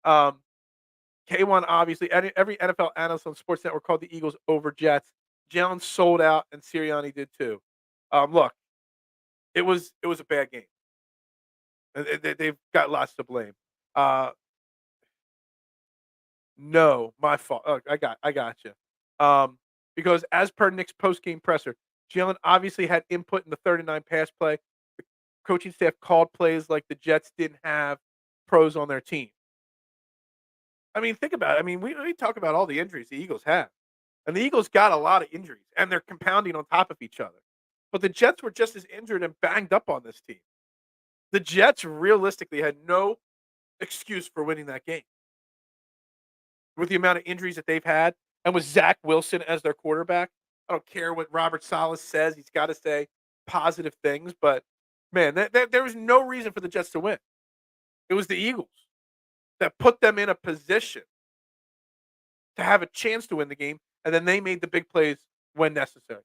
K1 obviously every NFL analyst on Sports Network called the Eagles over Jets. Jalen sold out and Sirianni did too. Look, it was a bad game. They've got lots to blame. No, my fault. Oh, I got you. Because as per Nick's post game presser, Jalen obviously had input in the 39 pass play. The coaching staff called plays like the Jets didn't have pros on their team. I mean, think about it. I mean, we talk about all the injuries the Eagles have. And the Eagles got a lot of injuries, and they're compounding on top of each other. But the Jets were just as injured and banged up on this team. The Jets realistically had no excuse for winning that game. With the amount of injuries that they've had, and with Zach Wilson as their quarterback, I don't care what Robert Saleh says. He's got to say positive things, but man, there was no reason for the Jets to win. It was the Eagles that put them in a position to have a chance to win the game, and then they made the big plays when necessary.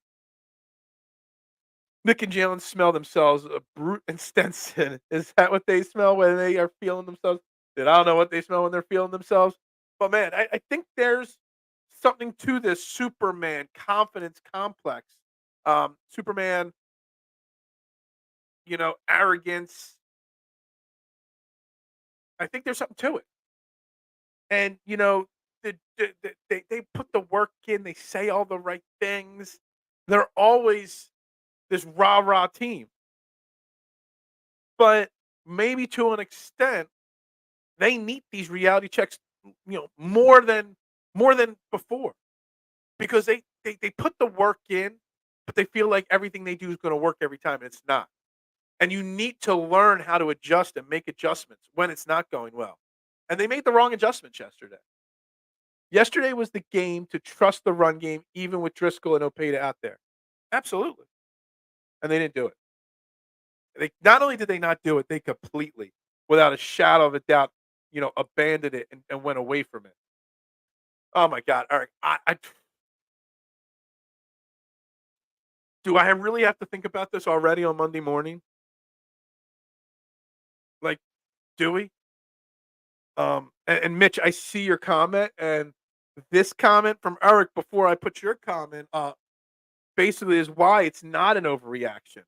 Nick and Jalen smell themselves a Brute and Stenson. Is that what they smell when they are feeling themselves? Dude, I don't know what they smell when they're feeling themselves. But man, I think there's something to this Superman confidence complex. Superman, arrogance. I think there's something to it. And, they put the work in. They say all the right things. They're always this rah-rah team. But maybe to an extent, they need these reality checks, more than before. Because they put the work in, but they feel like everything they do is going to work every time, and it's not. And you need to learn how to adjust and make adjustments when it's not going well. And they made the wrong adjustments yesterday. Yesterday was the game to trust the run game, even with Driscoll and Opeta out there. Absolutely. And they didn't do it. Not only did they not do it, they completely, without a shadow of a doubt, abandoned it and went away from it. Oh my God! All right, do I really have to think about this already on Monday morning? Like, do we? And Mitch, I see your comment, and this comment from Eric before I put your comment up basically is why it's not an overreaction.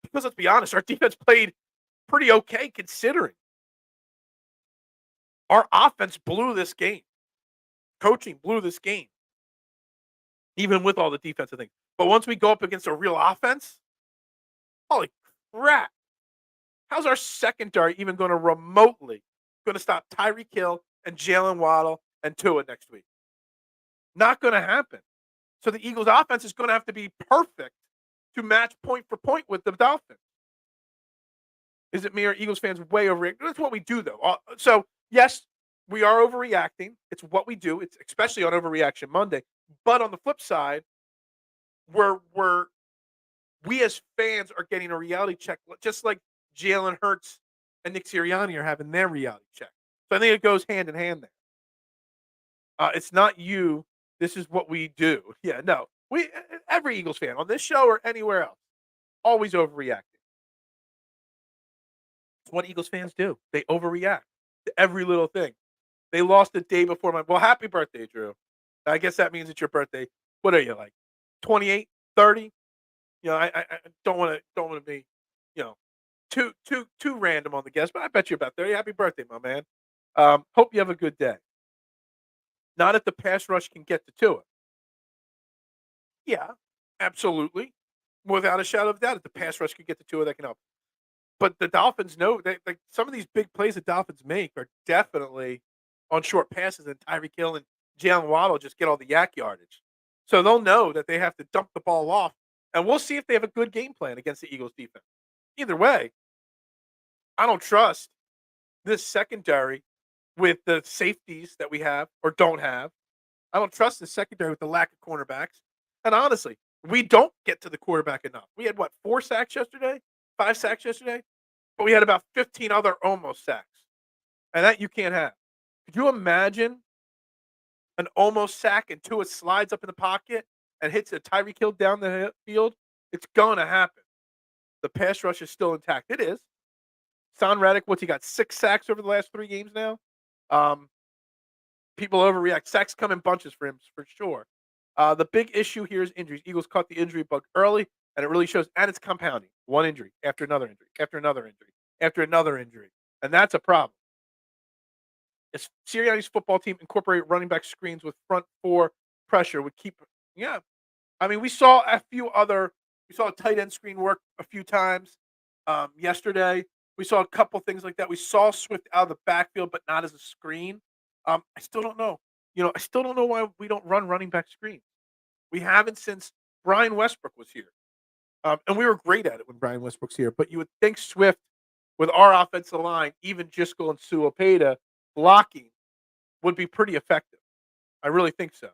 Because let's be honest, our defense played pretty okay considering. Our offense blew this game. Coaching blew this game. Even with all the defensive things. But once we go up against a real offense, holy crap. How's our secondary even going to stop Tyreek Hill and Jalen Waddle and Tua next week? Not going to happen. So the Eagles' offense is going to have to be perfect to match point for point with the Dolphins. Is it me or Eagles fans way overreacting? That's what we do, though. So, yes, we are overreacting. It's what we do. It's especially on Overreaction Monday. But on the flip side, we as fans are getting a reality check, just like Jalen Hurts and Nick Sirianni are having their reality check. So I think it goes hand in hand there. It's not you. This is what we do. Yeah, no. Every Eagles fan on this show or anywhere else, always overreacting. It's what Eagles fans do. They overreact to every little thing. They lost the day before well, happy birthday, Drew. I guess that means it's your birthday. What are you, like 28, 30? I don't want to be, too random on the guest, but I bet you're about 30. Happy birthday, my man. Hope you have a good day. Not if the pass rush can get to Tua. Yeah, absolutely. Without a shadow of a doubt, if the pass rush can get to Tua, that can help. But the Dolphins know that some of these big plays the Dolphins make are definitely on short passes, and Tyreek Hill and Jalen Waddle just get all the yak yardage. So they'll know that they have to dump the ball off, and we'll see if they have a good game plan against the Eagles defense. Either way, I don't trust this secondary with the safeties that we have or don't have. I don't trust the secondary with the lack of cornerbacks. And honestly, we don't get to the quarterback enough. We had, 4 sacks yesterday? 5 sacks yesterday? But we had about 15 other almost sacks. And that you can't have. Could you imagine an almost sack and Tua slides up in the pocket and hits a Tyreek Hill down the field? It's going to happen. The pass rush is still intact. It is. Son Reddick, he got 6 sacks over the last 3 games now? People overreact. Sacks come in bunches for him, for sure. The big issue here is injuries. Eagles caught the injury bug early, and it really shows. And it's compounding. One injury after another injury, after another injury, after another injury. And that's a problem. If Sirianni's football team incorporate running back screens with front 4 pressure would keep. Yeah. I mean, we saw a tight end screen work a few times yesterday. We saw a couple things like that. We saw Swift out of the backfield, but not as a screen. I still don't know. I still don't know why we don't run running back screens. We haven't since Brian Westbrook was here. And we were great at it when Brian Westbrook's here. But you would think Swift with our offensive line, even Jiskel and Suopeda blocking would be pretty effective. I really think so.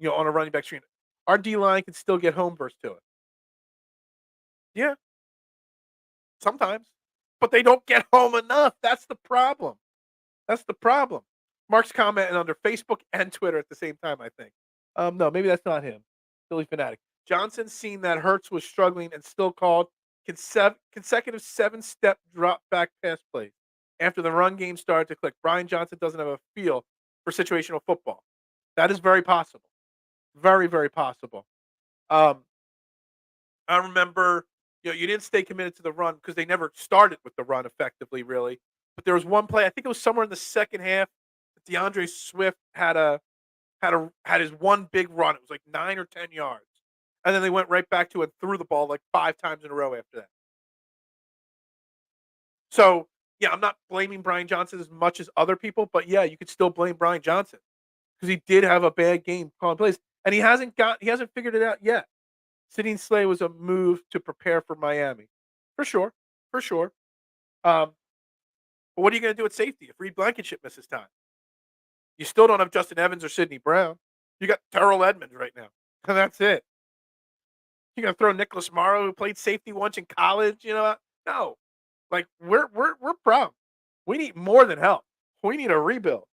On a running back screen. Our D line can still get home verse to it. Yeah, sometimes. But they don't get home enough. That's the problem. That's the problem. Mark's commenting under Facebook and Twitter at the same time, I think. No, maybe that's not him. Philly fanatic. Johnson seen that Hurts was struggling and still called consecutive 7-step drop back pass plays. After the run game started to click, Brian Johnson doesn't have a feel for situational football. That is very possible. Very, very possible. I remember, you didn't stay committed to the run because they never started with the run effectively, really. But there was one play, I think it was somewhere in the second half, that DeAndre Swift had his one big run. It was like 9 or 10 yards. And then they went right back to it and threw the ball like 5 times in a row after that. So, yeah, I'm not blaming Brian Johnson as much as other people, but yeah, you could still blame Brian Johnson because he did have a bad game calling plays, and he hasn't figured it out yet. Sitting Slay was a move to prepare for Miami, for sure, for sure. But what are you going to do at safety if Reed Blankenship misses time? You still don't have Justin Evans or Sidney Brown. You got Terrell Edmonds right now, and that's it. You're going to throw Nicholas Morrow, who played safety once in college. No. Like we're proud. We need more than help. We need a rebuild.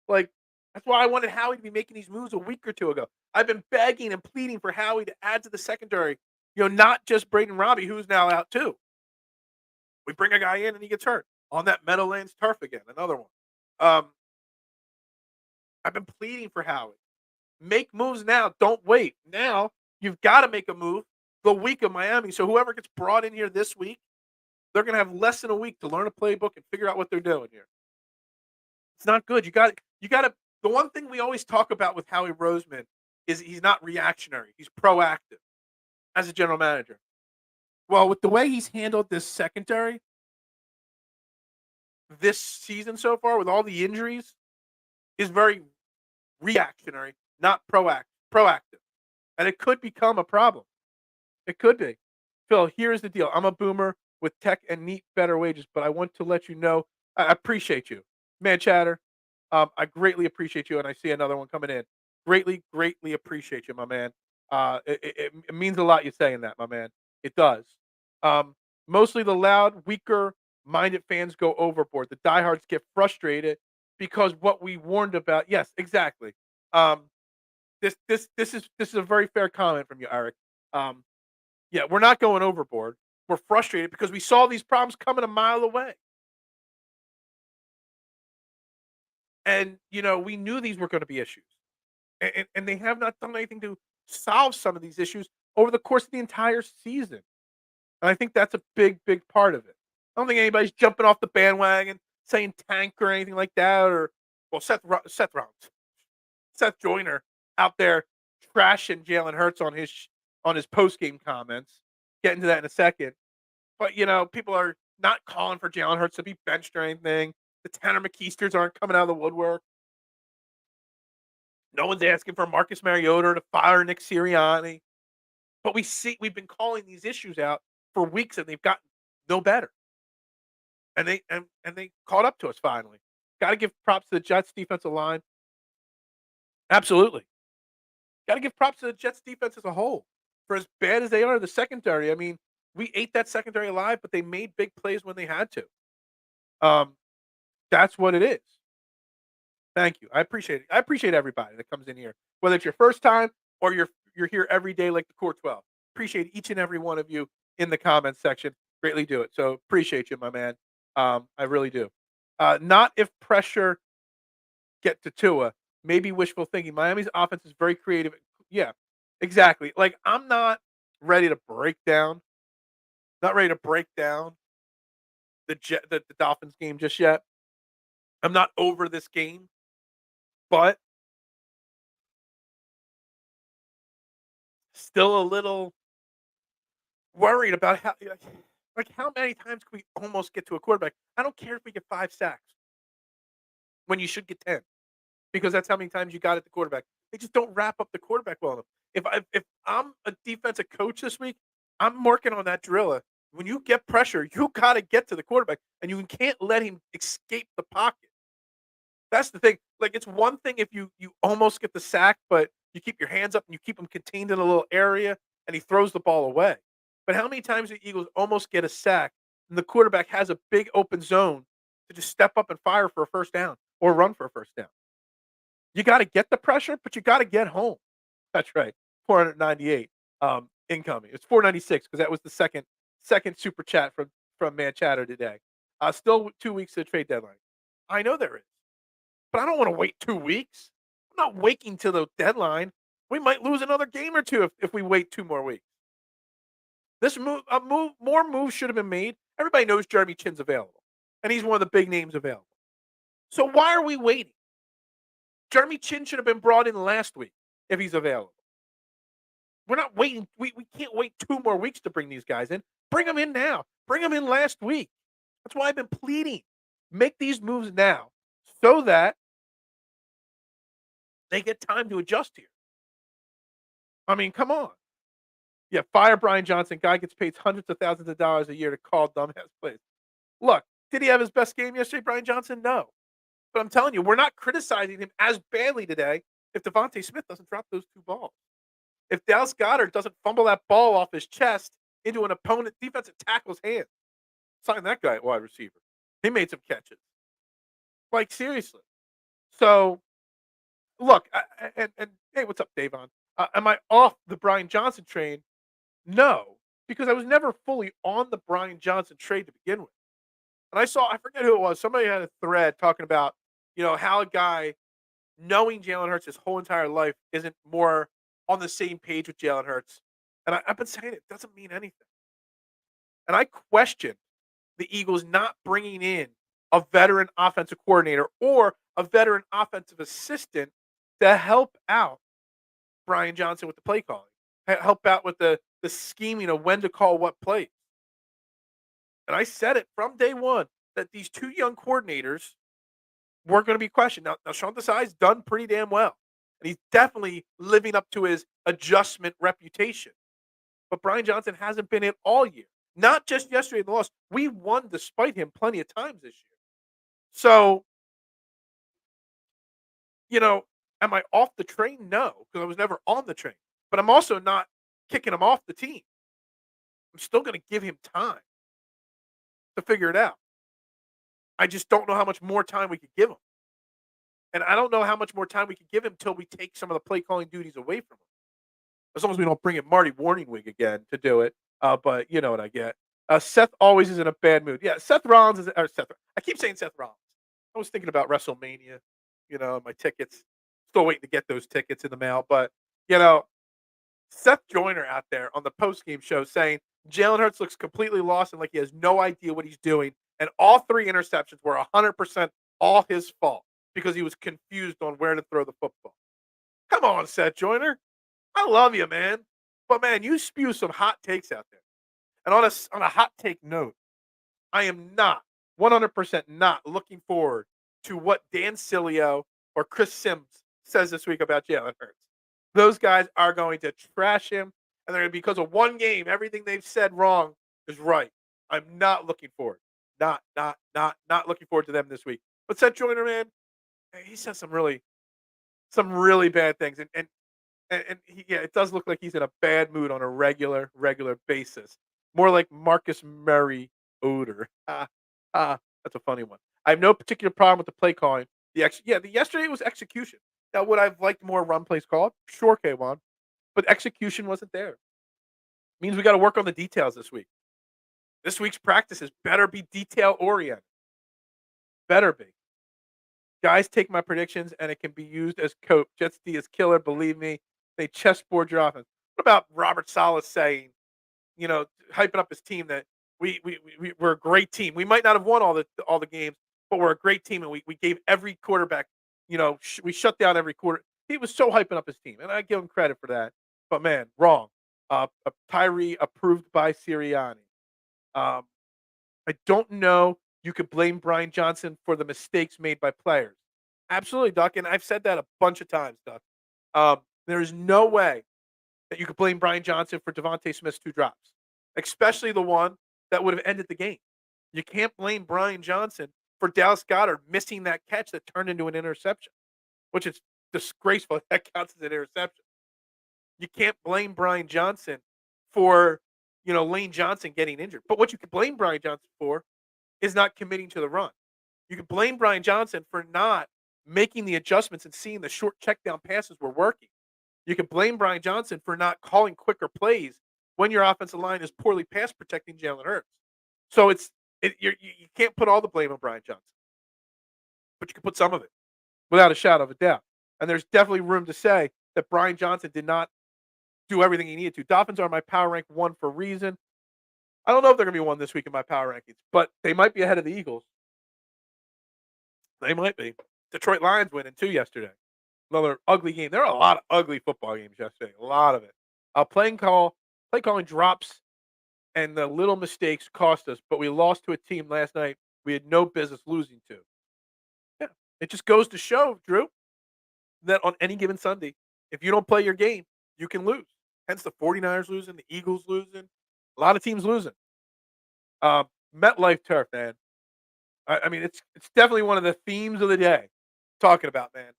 Like that's why I wanted Howie to be making these moves a week or two ago. I've been begging and pleading for Howie to add to the secondary. Not just Braden Robbie, who's now out too. We bring a guy in and he gets hurt on that Meadowlands turf again. Another one. I've been pleading for Howie. Make moves now. Don't wait. Now you've got to make a move the week of Miami. So whoever gets brought in here this week, they're going to have less than a week to learn a playbook and figure out what they're doing here. It's not good. You got to. The one thing we always talk about with Howie Roseman is he's not reactionary. He's proactive as a general manager. Well, with the way he's handled this secondary this season so far, with all the injuries, is very reactionary, not proactive. And it could become a problem. It could be. Phil, here's the deal. I'm a boomer with tech and neat better wages, but I want to let you know I appreciate you. Man chatter, I greatly appreciate you, and I see another one coming in. Greatly, greatly appreciate you, my man. It means a lot you saying that, my man. It does. Mostly the loud, weaker-minded fans go overboard. The diehards get frustrated because what we warned about. Yes, exactly. This is a very fair comment from you, Eric. Yeah, we're not going overboard. We're frustrated because we saw these problems coming a mile away. And, we knew these were going to be issues. And they have not done anything to solve some of these issues over the course of the entire season. And I think that's a big, big part of it. I don't think anybody's jumping off the bandwagon saying tank or anything like that. Seth Joyner out there trashing Jalen Hurts on his post game comments. Get into that in a second. But people are not calling for Jalen Hurts to be benched or anything. The Tanner McKeisters aren't coming out of the woodwork. No one's asking for Marcus Mariota to fire Nick Sirianni. But we've been calling these issues out for weeks and they've gotten no better. And they caught up to us finally. Got to give props to the Jets defensive line. Absolutely. Got to give props to the Jets defense as a whole. For as bad as they are, the secondary, I mean, we ate that secondary alive, but they made big plays when they had to. That's what it is. Thank you. I appreciate it. I appreciate everybody that comes in here, whether it's your first time or you're here every day like the Core 12. Appreciate each and every one of you in the comments section. Greatly do it. So appreciate you, my man. I really do. Not if pressure get to Tua. Maybe wishful thinking. Miami's offense is very creative. Yeah, exactly. Like I'm not ready to break down. Not ready to break down the Dolphins game just yet. I'm not over this game, but still a little worried about how many times can we almost get to a quarterback? I don't care if we get 5 sacks when you should get 10, because that's how many times you got at the quarterback. They just don't wrap up the quarterback well enough. If I'm a defensive coach this week, I'm working on that drill. When you get pressure, you got to get to the quarterback, and you can't let him escape the pocket. That's the thing. Like, it's one thing if you almost get the sack, but you keep your hands up and you keep him contained in a little area, and he throws the ball away. But how many times do the Eagles almost get a sack, and the quarterback has a big open zone to just step up and fire for a first down or run for a first down? You got to get the pressure, but you got to get home. That's right. 498 incoming. It's 496 because that was the second super chat from Man Chatter today. Still 2 weeks to the trade deadline. I know there is, but I don't want to wait 2 weeks. I'm not waiting till the deadline. We might lose another game or two if we wait 2 more weeks. This more moves should have been made. Everybody knows Jeremy Chin's available, and he's one of the big names available. So why are we waiting? Jeremy Chin should have been brought in last week if he's available. We're not waiting. We can't wait 2 more weeks to bring these guys in. Bring them in now. Bring them in last week. That's why I've been pleading. Make these moves now so that they get time to adjust here. I mean, come on. Yeah, fire Brian Johnson. Guy gets paid hundreds of thousands of dollars a year to call dumbass plays. Look, did he have his best game yesterday, Brian Johnson? No. But I'm telling you, we're not criticizing him as badly today if Devontae Smith doesn't drop those 2 balls. If Dallas Goedert doesn't fumble that ball off his chest into an opponent defensive tackle's hand. Sign that guy at wide receiver. He made some catches. Like, seriously. So, look, and hey, what's up, Davon? Am I off the Brian Johnson train? No, because I was never fully on the Brian Johnson trade to begin with. And I forget who it was, somebody had a thread talking about, how a guy, knowing Jalen Hurts his whole entire life, isn't more on the same page with Jalen Hurts. And I've been saying it doesn't mean anything. And I question the Eagles not bringing in a veteran offensive coordinator or a veteran offensive assistant to help out Brian Johnson with the play calling, help out with the scheming of when to call what plays. And I said it from day one that these 2 young coordinators weren't going to be questioned. Now Sean Desai's done pretty damn well. And he's definitely living up to his adjustment reputation. But Brian Johnson hasn't been it all year. Not just yesterday in the loss. We won despite him plenty of times this year. So, am I off the train? No, because I was never on the train. But I'm also not kicking him off the team. I'm still going to give him time to figure it out. I just don't know how much more time we could give him. And I don't know how much more time we could give him until we take some of the play calling duties away from him. As long as we don't bring in Marty Warningwig again to do it. But you know what I get. Seth always is in a bad mood. Yeah, Seth Rollins is. Or Seth. I keep saying Seth Rollins. I was thinking about WrestleMania. My tickets. Still waiting to get those tickets in the mail. But Seth Joyner out there on the post-game show saying Jalen Hurts looks completely lost and like he has no idea what he's doing. And all 3 interceptions were 100% all his fault because he was confused on where to throw the football. Come on, Seth Joyner. I love you, man. But, man, you spew some hot takes out there. And on a hot take note, I am not, 100% not looking forward to what Dan Sileo or Chris Sims says this week about Jalen Hurts. Those guys are going to trash him, and they're going to, because of one game, everything they've said wrong is right. I'm not looking forward. Not looking forward to them this week. But Seth Joyner, man, he says some really bad things, and it does look like he's in a bad mood on a regular basis. More like Marcus Murray odor. That's a funny one. I have no particular problem with the play calling. Yesterday was execution. Now, would I have liked more run plays called? Sure, K1. But execution wasn't there. Means we got to work on the details this week. This week's practices better be detail-oriented. Better be. Guys, take my predictions, and it can be used as coach. Jets D is killer, believe me. They chessboard your offense. What about Robert Saleh saying, hyping up his team that we're a great team. We might not have won all the games, but we're a great team, and we gave every quarterback, we shut down every quarter. He was so hyping up his team, and I give him credit for that. But, man, wrong. Tyree approved by Sirianni. I don't know you could blame Brian Johnson for the mistakes made by players. Absolutely, Duck, and I've said that a bunch of times, Duck. There is no way that you could blame Brian Johnson for Devontae Smith's 2 drops, especially the one that would have ended the game. You can't blame Brian Johnson for Dallas Goedert missing that catch that turned into an interception, which is disgraceful. That counts as an interception. You can't blame Brian Johnson for, Lane Johnson getting injured. But what you can blame Brian Johnson for is not committing to the run. You can blame Brian Johnson for not making the adjustments and seeing the short check down passes were working. You can blame Brian Johnson for not calling quicker plays when your offensive line is poorly pass protecting Jalen Hurts. So you can't put all the blame on Brian Johnson, but you can put some of it without a shadow of a doubt. And there's definitely room to say that Brian Johnson did not do everything he needed to. Dolphins are my power rank 1 for a reason. I don't know if they're going to be 1 this week in my power rankings, but they might be ahead of the Eagles. They might be. Detroit Lions winning 2 yesterday. Another ugly game. There are a lot of ugly football games yesterday. A lot of it. Play calling drops and the little mistakes cost us, but we lost to a team last night we had no business losing to. Yeah. It just goes to show, Drew, that on any given Sunday, if you don't play your game, you can lose. Hence the 49ers losing, the Eagles losing, a lot of teams losing. MetLife turf, man. I mean, it's definitely one of the themes of the day. Talking about, man.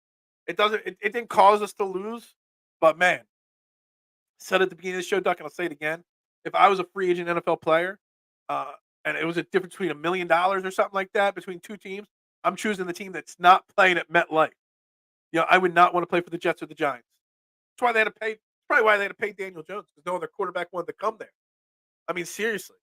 It didn't cause us to lose, but man, said at the beginning of the show, Duck, and I'll say it again. If I was a free agent NFL player, and it was a difference between $1 million or something like that between 2 teams, I'm choosing the team that's not playing at MetLife. I would not want to play for the Jets or the Giants. That's why they had to pay. Probably why they had to pay Daniel Jones, because no other quarterback wanted to come there. I mean, seriously,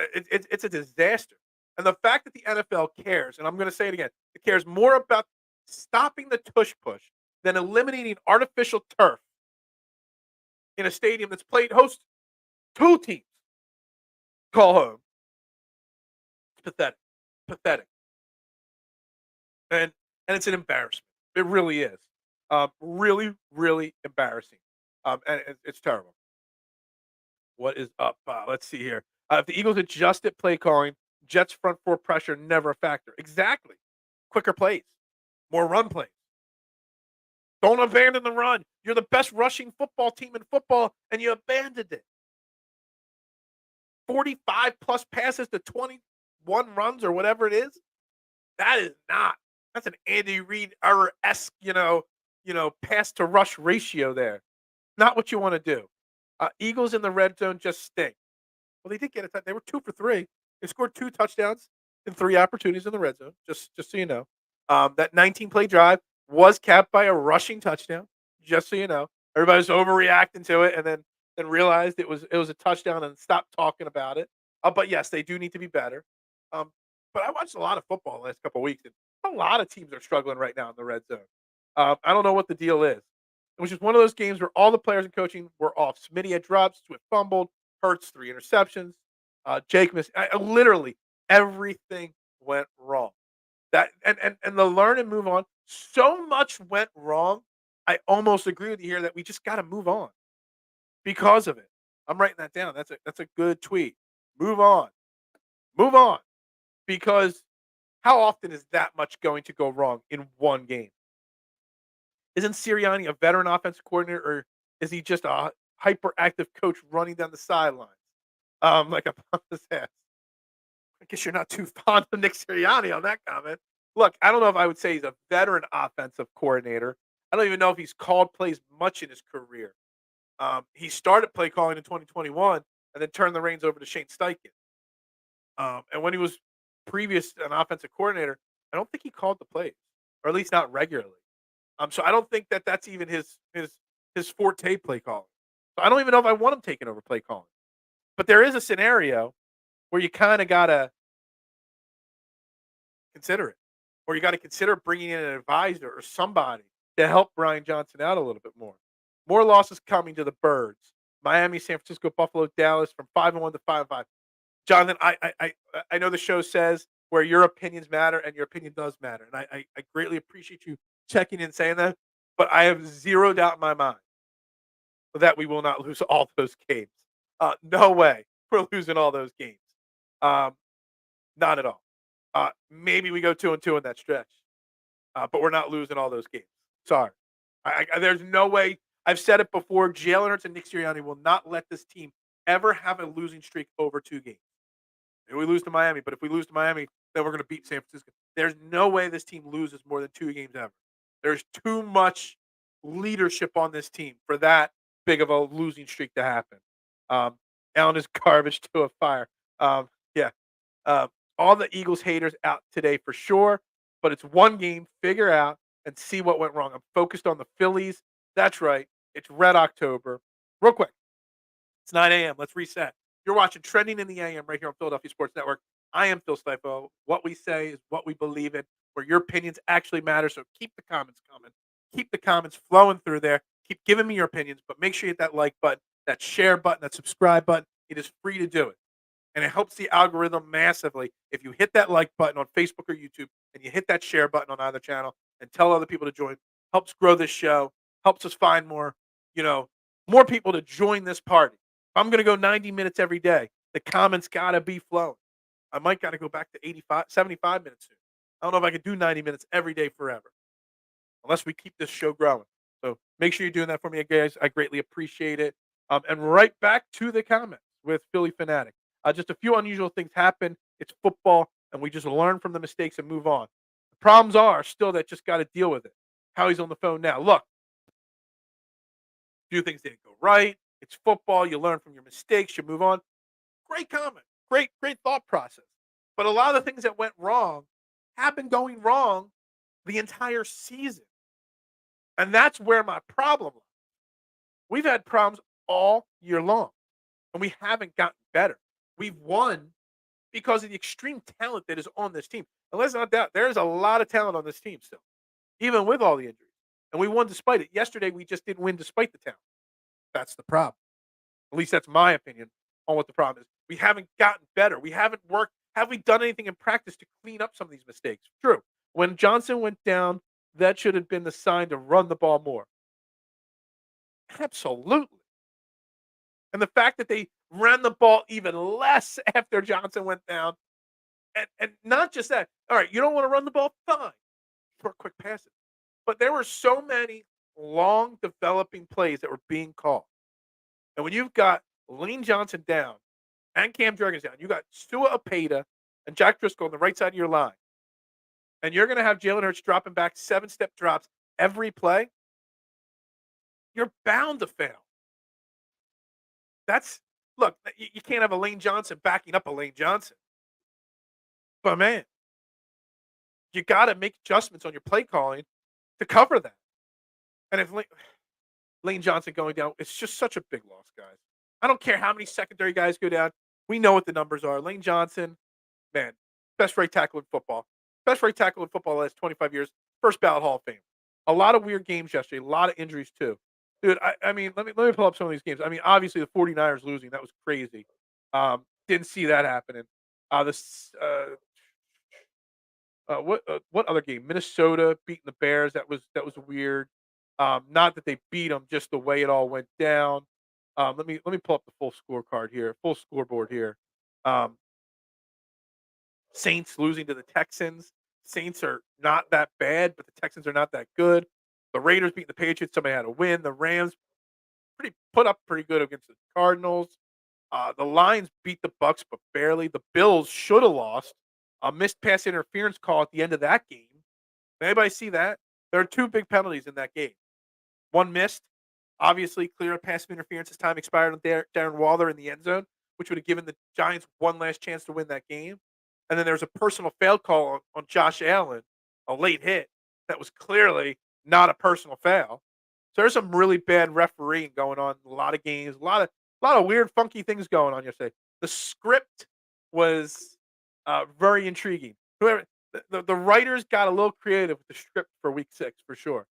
it's a disaster. And the fact that the NFL cares, and I'm going to say it again, it cares more about stopping the tush push than eliminating artificial turf in a stadium that's played host 2 teams call home. It's pathetic. Pathetic. And it's an embarrassment. It really is. Really, really embarrassing. And it's terrible. What is up? Let's see here. If the Eagles adjusted play calling, Jets front 4 pressure never a factor. Exactly. Quicker plays. More run plays. Don't abandon the run. You're the best rushing football team in football, and you abandoned it. 45 plus passes to 21 runs or whatever it is. That is not. That's an Andy Reid error-esque, pass to rush ratio there. Not what you want to do. Eagles in the red zone just stink. Well, they did get a touchdown. They were 2 for 3. They scored 2 touchdowns in 3 opportunities in the red zone. Just so you know, that 19-play drive was capped by a rushing touchdown. Just so you know, everybody was overreacting to it, and then realized it was a touchdown and stopped talking about it. But yes, they do need to be better. But I watched a lot of football the last couple of weeks, and a lot of teams are struggling right now in the red zone. I don't know what the deal is. It was just one of those games where all the players and coaching were off. Smitty had drops, Swift fumbled, Hurts 3 interceptions, Jake missed. Literally everything went wrong. That and the learn and move on. So much went wrong. I almost agree with you here that we just got to move on because of it. I'm writing that down. That's a good tweet. Move on. Move on. Because how often is that much going to go wrong in one game? Isn't Sirianni a veteran offensive coordinator, or is he just a hyperactive coach running down the sidelines? Like a pompous ass. I guess you're not too fond of Nick Sirianni on that comment. Look, I don't know if I would say he's a veteran offensive coordinator. I don't even know if he's called plays much in his career. He started play calling in 2021 and then turned the reins over to Shane Steichen. And when he was previous an offensive coordinator, I don't think he called the plays, or at least not regularly. So I don't think that that's even his forte, play calling. So I don't even know if I want him taking over play calling. But there is a scenario where you kind of gotta consider it, or you got to consider bringing in an advisor or somebody to help Brian Johnson out a little bit more. More losses coming to the Birds. Miami, San Francisco, Buffalo, Dallas from 5-1 to 5-5. Jonathan, I know the show says where your opinions matter, and your opinion does matter, and I greatly appreciate you checking in saying that. But I have zero doubt in my mind that we will not lose all those games. No way we're losing all those games. Not at all. Maybe we go 2-2 in that stretch, but we're not losing all those games. Sorry. There's no way. I've said it before. Jalen Hurts and Nick Sirianni will not let this team ever have a losing streak over 2 games. Maybe we lose to Miami, but if we lose to Miami, then we're going to beat San Francisco. There's no way this team loses more than 2 games ever. There's too much leadership on this team for that big of a losing streak to happen. Um, Allen is garbage to a fire. Yeah. Um, all the Eagles haters out today for sure, but it's one game. Figure out and see what went wrong. I'm focused on the Phillies. That's right. It's Red October. Real quick. It's 9 a.m. Let's reset. You're watching Trending in the AM right here on Philadelphia Sports Network. I am Phil Stiefel. What we say is what we believe in, where your opinions actually matter. So keep the comments coming. Keep the comments flowing through there. Keep giving me your opinions, but make sure you hit that like button, that share button, that subscribe button. It is free to do it. And it helps the algorithm massively if you hit that like button on Facebook or YouTube and you hit that share button on either channel and tell other people to join. Helps grow this show, helps us find more, more people to join this party. If I'm going to go 90 minutes every day, the comments got to be flowing. I might got to go back to 85, 75 minutes soon. I don't know if I could do 90 minutes every day forever unless we keep this show growing. So make sure you're doing that for me, guys. I greatly appreciate it. And right back to the comments with Philly Fanatic. Just a few unusual things happen. It's football, and we just learn from the mistakes and move on. The problems are still that just got to deal with it. Howie's on the phone now. Look, a few things didn't go right. It's football. You learn from your mistakes. You move on. Great comment. Great thought process. But a lot of the things that went wrong have been going wrong the entire season. And that's where my problem lies. We've had problems all year long, and we haven't gotten better. We've won because of the extreme talent that is on this team. And let's not doubt, there's a lot of talent on this team still, even with all the injuries. And we won despite it. Yesterday, we just didn't win despite the talent. That's the problem. At least that's my opinion on what the problem is. We haven't gotten better. We haven't worked. Have we done anything in practice to clean up some of these mistakes? True. When Johnson went down, that should have been the sign to run the ball more. Absolutely. And the fact that they ran the ball even less after Johnson went down, and not just that. All right, you don't want to run the ball? Fine. Short, quick passes. But there were so many long developing plays that were being called. And when you've got Lane Johnson down and Cam Jurgens down, you got Sua Apeta and Jack Driscoll on the right side of your line, and you're going to have Jalen Hurts dropping back 7-step drops every play, you're bound to fail. Look, you can't have a Lane Johnson backing up a Lane Johnson. But, man, you got to make adjustments on your play calling to cover that. And if Lane Johnson going down, it's just such a big loss, guys. I don't care how many secondary guys go down. We know what the numbers are. Lane Johnson, man, best right tackle in football. Best right tackle in football the last 25 years. First ballot Hall of Fame. A lot of weird games yesterday. A lot of injuries, too. Dude, I mean, let me pull up some of these games. I mean, obviously the 49ers losing, that was crazy. Didn't see that happening. What other game? Minnesota beating the Bears. That was weird. Not that they beat them, just the way it all went down. Let me pull up the full scorecard here, full scoreboard here. Saints losing to the Texans. Saints are not that bad, but the Texans are not that good. The Raiders beating the Patriots. Somebody had to win. The Rams put up pretty good against the Cardinals. The Lions beat the Bucks, but barely. The Bills should have lost. A missed pass interference call at the end of that game. Anybody see that? There are 2 big penalties in that game. One missed, obviously clear pass interference as time expired on Darren Waller in the end zone, which would have given the Giants one last chance to win that game. And then there's a personal foul call on Josh Allen, a late hit that was clearly not a personal foul. So there's some really bad refereeing going on in a lot of games, a lot of weird, funky things going on yesterday. The script was very intriguing. Whoever the writers got a little creative with the script for Week 6 for sure.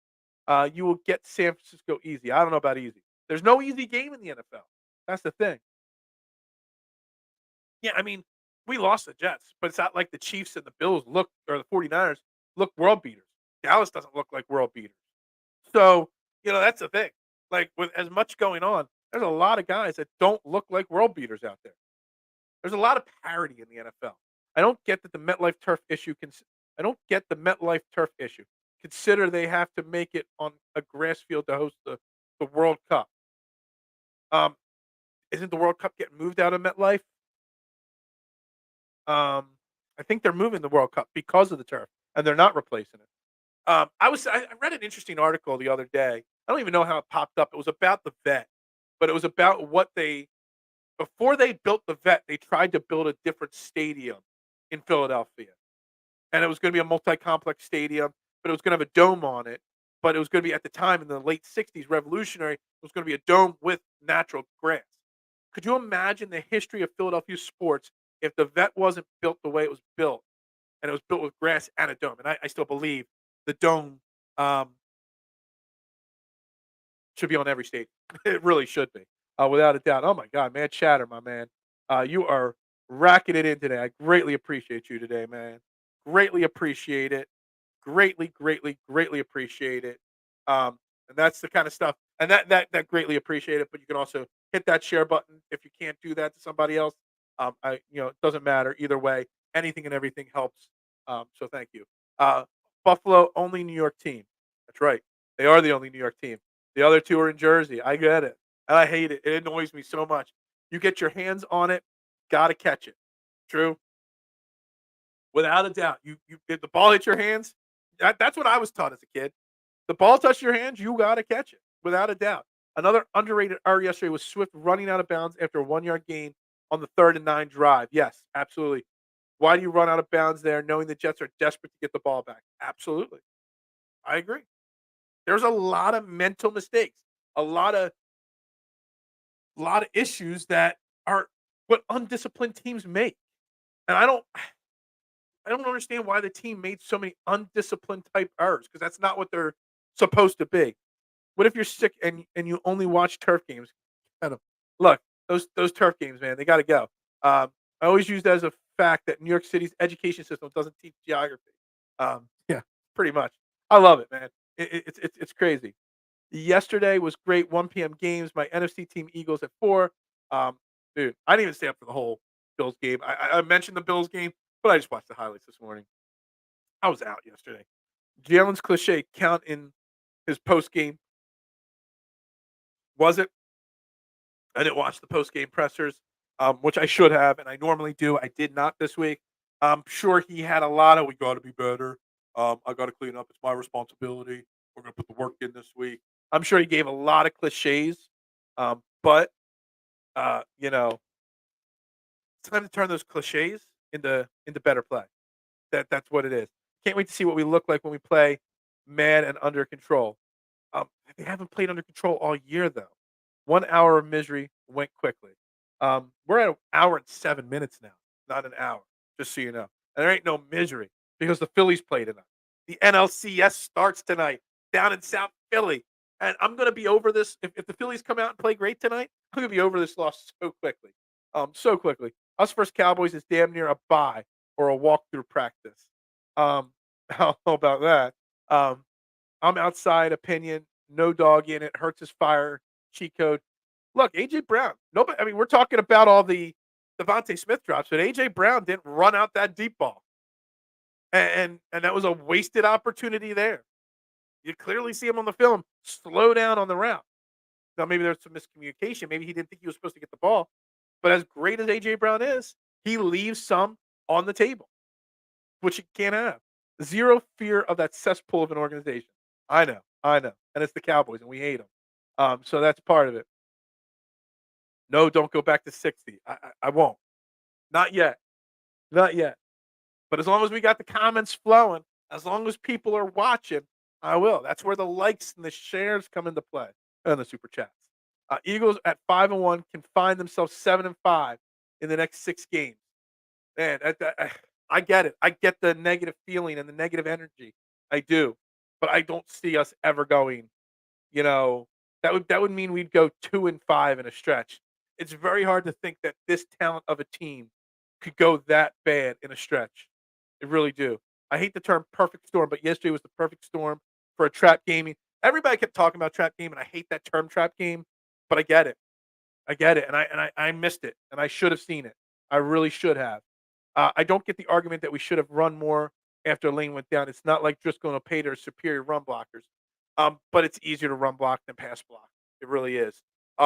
You will get San Francisco easy. I don't know about easy. There's no easy game in the NFL. That's the thing. Yeah, I mean, we lost the Jets, but it's not like the Chiefs and the Bills or the 49ers look world beaters. Dallas doesn't look like world beaters. So, that's the thing. Like, with as much going on, there's a lot of guys that don't look like world beaters out there. There's a lot of parity in the NFL. I don't get that the MetLife turf issue. I don't get the MetLife turf issue. Consider they have to make it on a grass field to host the World Cup. Isn't the World Cup getting moved out of MetLife? I think they're moving the World Cup because of the turf, and they're not replacing it. I read an interesting article the other day. I don't even know how it popped up. It was about the vet, but it was about what they before they built the vet, they tried to build a different stadium in Philadelphia, and it was going to be a multi-complex stadium, but it was going to have a dome on it. But it was going to be at the time in the late '60s, revolutionary. It was going to be a dome with natural grass. Could you imagine the history of Philadelphia sports if the vet wasn't built the way it was built, and it was built with grass and a dome? And I still believe the dome um, should be on every state. It really should be, without a doubt. Oh my God, man, Chatter, my man, you are racking it in today. I greatly appreciate you today, man. Greatly appreciate it. Greatly appreciate it. And that's the kind of stuff, and that greatly appreciate it. But you can also hit that share button if you can't do that to somebody else. It doesn't matter either way. Anything and everything helps. So thank you. Buffalo, only New York team. That's right. They are the only New York team. The other two are in Jersey. I get it. And I hate it. It annoys me so much. You get your hands on it, gotta catch it. True. Without a doubt. If the ball hits your hands, that's what I was taught as a kid. The ball touched your hands, you gotta catch it. Without a doubt. Another underrated error yesterday was Swift running out of bounds after a 1 yard gain on the 3rd and 9 drive. Yes, absolutely. Why do you run out of bounds there knowing the Jets are desperate to get the ball back? Absolutely. I agree. There's a lot of mental mistakes, a lot of issues that are what undisciplined teams make. And I don't understand why the team made so many undisciplined type errors because that's not what they're supposed to be. What if you're sick and you only watch turf games? Kind of look, those turf games, man, they got to go. I always use that as a fact that New York City's education system doesn't teach geography. Yeah, pretty much. I love it, man. It's crazy. Yesterday was great 1 p.m. games. My NFC team Eagles at 4. Um, Dude, I didn't even stay up for the whole Bills game. I mentioned the Bills game, but I just watched the highlights this morning. I was out yesterday. Jalen's cliche count in his post game. Was it? I didn't watch the post game pressers, which I should have, and I normally do. I did not this week. I'm sure he had a lot of "we got to be better. I got to clean up. It's my responsibility. We're gonna put the work in this week." I'm sure he gave a lot of cliches, but it's time to turn those cliches into better play. That's what it is. Can't wait to see what we look like when we play mad and under control. They haven't played under control all year though. 1 hour of misery went quickly. We're at an hour and 7 minutes now, not an hour. Just so you know, and there ain't no misery because the Phillies play tonight. The NLCS starts tonight down in South Philly, and I'm gonna be over this. If the Phillies come out and play great tonight, I'm gonna be over this loss so quickly. So quickly. Us versus Cowboys is damn near a bye or a walkthrough practice. How about that? Um, I'm outside opinion, no dog in it, hurts his fire, cheat code. Look, AJ Brown. Nobody. I mean, we're talking about all the Devontae Smith drops, but AJ Brown didn't run out that deep ball, and that was a wasted opportunity there. You clearly see him on the film slow down on the route. Now maybe there's some miscommunication. Maybe he didn't think he was supposed to get the ball. But as great as AJ Brown is, he leaves some on the table, which you can't have. Zero fear of that cesspool of an organization. I know, and it's the Cowboys, and we hate them. So that's part of it. No, don't go back to 60. I won't. Not yet. Not yet. But as long as we got the comments flowing, as long as people are watching, I will. That's where the likes and the shares come into play, and the super chats. Eagles at 5-1 can find themselves 7-5 in the next 6 games. Man, I get it. I get the negative feeling and the negative energy. I do, but I don't see us ever going. You know, that would mean we'd go 2-5 in a stretch. It's very hard to think that this talent of a team could go that bad in a stretch. I really do. I hate the term perfect storm, but yesterday was the perfect storm for a trap gaming. Everybody kept talking about trap game, and I hate that term trap game, but I get it. I get it, and I missed it, and I should have seen it. I really should have. I don't get the argument that we should have run more after Lane went down. It's not like Driscoll and Pater are superior run blockers, but it's easier to run block than pass block. It really is.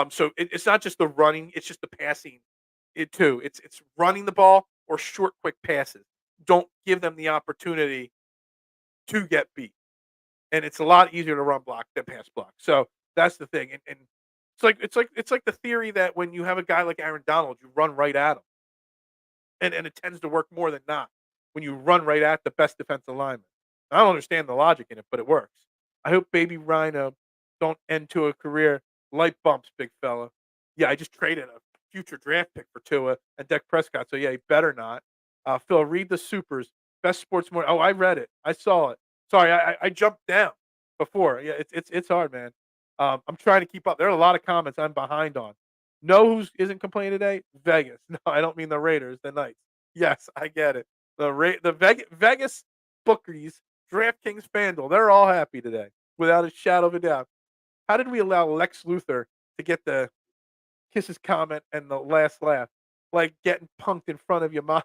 So it's not just the running; it's just the passing. It too. It's running the ball or short, quick passes. Don't give them the opportunity to get beat, and it's a lot easier to run block than pass block. So that's the thing, and it's like the theory that when you have a guy like Aaron Donald, you run right at him, and it tends to work more than not when you run right at the best defensive lineman. I don't understand the logic in it, but it works. I hope Baby Rhino don't end to a career light bumps, big fella. Yeah, I just traded a future draft pick for Tua and Dak Prescott, so yeah, he better not. Phil, read the supers. Best sports more. Oh, I read it. I saw it. Sorry, I jumped down before. Yeah, it's hard, man. I'm trying to keep up. There are a lot of comments I'm behind on. Know who isn't complaining today? Vegas. No, I don't mean the Raiders, the Knights. Yes, I get it. The Vegas bookies, DraftKings, FanDuel, they're all happy today, without a shadow of a doubt. How did we allow Lex Luthor to get the kisses comment and the last laugh, like getting punked in front of your mom?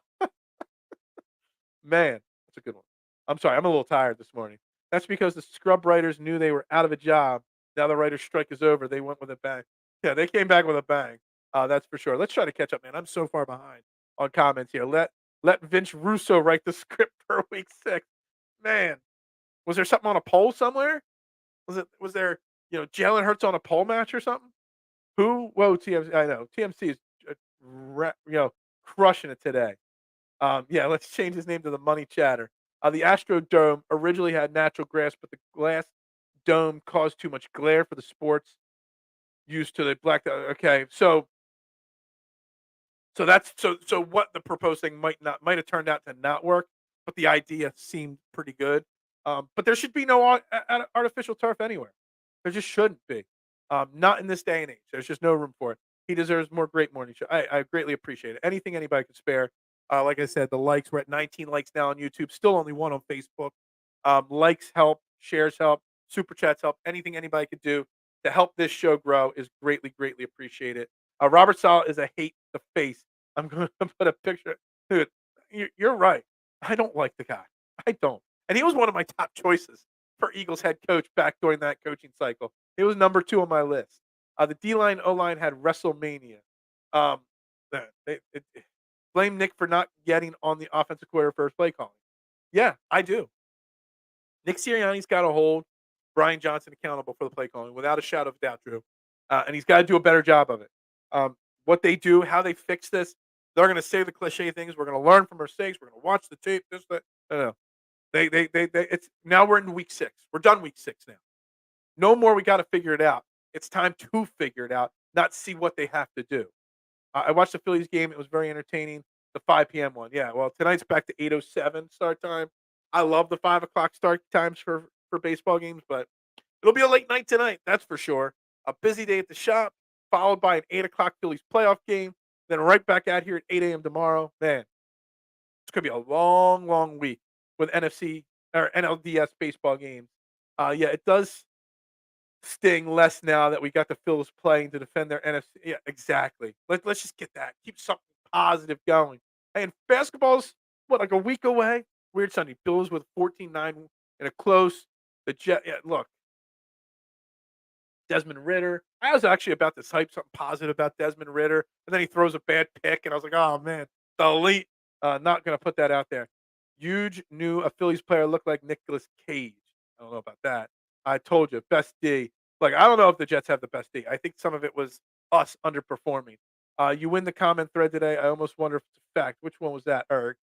Man, that's a good one. I'm sorry, I'm a little tired this morning. That's because the scrub writers knew they were out of a job. Now the writer's strike is over. They went with a bang. Yeah, they came back with a bang. That's for sure. Let's try to catch up, man. I'm so far behind on comments here. Let Vince Russo write the script for week 6. Man, was there something on a poll somewhere? Was there Jalen Hurts on a pole match or something? Who? Whoa, TMC. I know TMC is crushing it today. Yeah, let's change his name to the Money Chatter. The Astrodome originally had natural grass, but the glass dome caused too much glare for the sports used to the black. Okay, so that's what the proposed thing might have turned out to not work, but the idea seemed pretty good. But there should be no artificial turf anywhere. There just shouldn't be. Not in this day and age. There's just no room for it. He deserves more great morning show. I greatly appreciate it. Anything anybody could spare. Like I said, the likes, we're at 19 likes now on YouTube. Still only one on Facebook. Likes help, shares help, super chats help. Anything anybody could do to help this show grow is greatly, greatly appreciated. Robert Sala is a hate the face. I'm going to put a picture. Dude, you're right. I don't like the guy. I don't. And he was one of my top choices for Eagles head coach back during that coaching cycle. He was number 2 on my list. The D line, O line had WrestleMania. Um, blame Nick for not getting on the offensive coordinator first play calling. Yeah, I do. Nick Sirianni's got to hold Brian Johnson accountable for the play calling without a shadow of a doubt, Drew. And he's got to do a better job of it. What they do, how they fix this, they're going to say the cliche things. We're going to learn from mistakes. We're going to watch the tape. This, that. No. It's now we're in week 6. We're done week 6 now. No more. We got to figure it out. It's time to figure it out, not see what they have to do. I watched the Phillies game. It was very entertaining. The 5 p.m. one. Yeah, well, tonight's back to 8:07 start time. I love the 5 o'clock start times for baseball games, but it'll be a late night tonight. That's for sure. A busy day at the shop, followed by an 8 o'clock Phillies playoff game. Then right back out here at 8 a.m. tomorrow. Man, it's going to be a long, long week with NFC or NLDS baseball games. Yeah, it does sting less now that we got the Phillies playing to defend their NFC. Yeah, exactly. Let's just get that. Keep something positive going. Hey, and basketball's like a week away. Weird Sunday. Bills with 14-9 in a close. The Jet. Yeah, look, Desmond Ritter. I was actually about to hype something positive about Desmond Ritter, and then he throws a bad pick, and I was like, oh man, the elite. Not going to put that out there. Huge knew a Phillies player looked like Nicolas Cage. I don't know about that. I told you, best D. Like, I don't know if the Jets have the best D. I think some of it was us underperforming. You win the comment thread today. I almost wonder if it's a fact. Which one was that? Eric.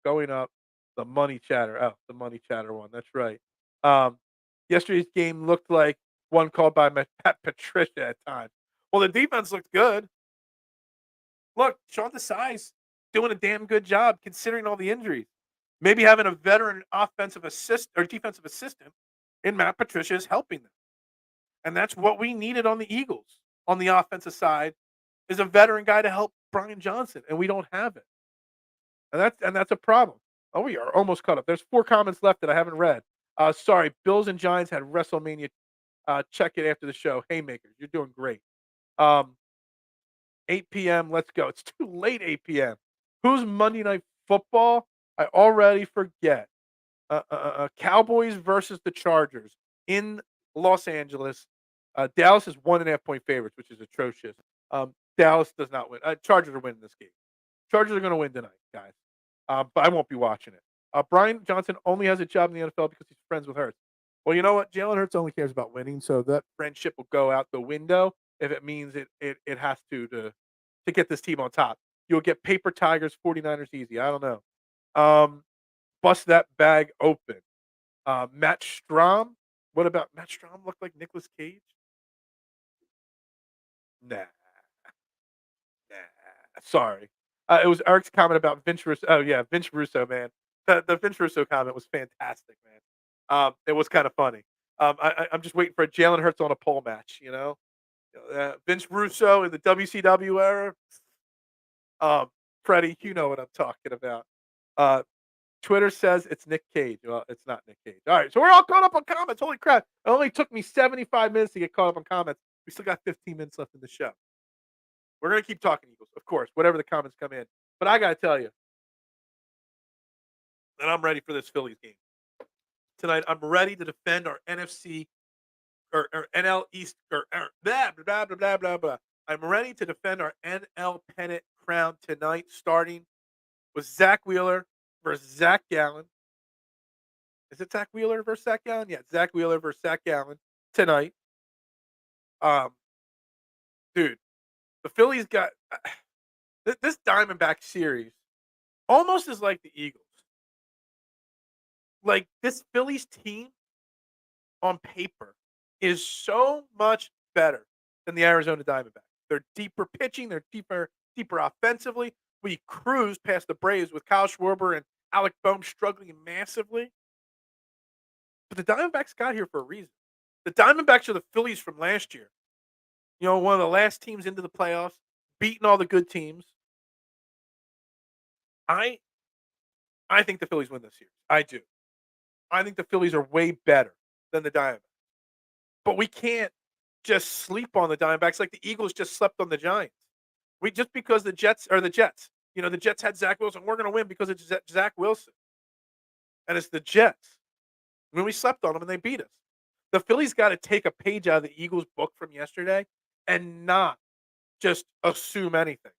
Going up. The money chatter. Oh, the money chatter one. That's right. Yesterday's game looked like one called by Pat Patricia at times. Well, the defense looked good. Look, Sean Desai's doing a damn good job considering all the injuries. Maybe having a veteran offensive assist or defensive assistant in Matt Patricia is helping them. And that's what we needed on the Eagles on the offensive side is a veteran guy to help Brian Johnson, and we don't have it. And that's a problem. Oh, we are almost caught up. There's 4 comments left that I haven't read. Sorry, Bills and Giants had WrestleMania. Check it after the show. Haymakers, you're doing great. 8 p.m. Let's go. It's too late. 8 p.m. Who's Monday Night Football? I already forget. Cowboys versus the Chargers in Los Angeles. Dallas is 1.5-point favorites, which is atrocious. Dallas does not win. Chargers are winning this game. Chargers are going to win tonight, guys. But I won't be watching it. Brian Johnson only has a job in the NFL because he's friends with Hurts. Well, you know what? Jalen Hurts only cares about winning, so that friendship will go out the window if it means it has to get this team on top. You'll get paper Tigers, 49ers easy. I don't know. Bust that bag open. Matt Strom. What about Matt Strom? Look like Nicolas Cage? Nah, nah. Sorry. It was Eric's comment about Vince Russo. Oh yeah, Vince Russo, man. The Vince Russo comment was fantastic, man. It was kind of funny. I'm just waiting for a Jalen Hurts on a pole match. Vince Russo in the WCW era. Freddie, you know what I'm talking about. Uh, Twitter says it's Nick Cage. Well, it's not Nick Cage. All right, so we're all caught up on comments. Holy crap. It only took me 75 minutes to get caught up on comments. We still got 15 minutes left in the show. We're going to keep talking Eagles, of course, whatever the comments come in. But I got to tell you that I'm ready for this Phillies game. Tonight, I'm ready to defend our NFC or NL East or blah, blah, blah, blah, blah, blah. I'm ready to defend our NL pennant crown tonight, starting with Zach Wheeler versus Zach Gallen. Is it Zach Wheeler versus Zach Gallen? Yeah, Zach Wheeler versus Zach Gallen tonight. Um, Dude, the Phillies got this Diamondback series almost is like the Eagles. Like this Phillies team on paper is so much better than the Arizona Diamondbacks. They're deeper pitching, they're deeper offensively. We cruised past the Braves with Kyle Schwarber and Alec Boehm struggling massively. But the Diamondbacks got here for a reason. The Diamondbacks are the Phillies from last year. One of the last teams into the playoffs, beating all the good teams. I think the Phillies win this series. I do. I think the Phillies are way better than the Diamondbacks. But we can't just sleep on the Diamondbacks like the Eagles just slept on the Giants. Just because the Jets are the Jets. The Jets had Zach Wilson. We're going to win because it's Zach Wilson. And it's the Jets. When we slept on them and they beat us. The Phillies got to take a page out of the Eagles' book from yesterday and not just assume anything.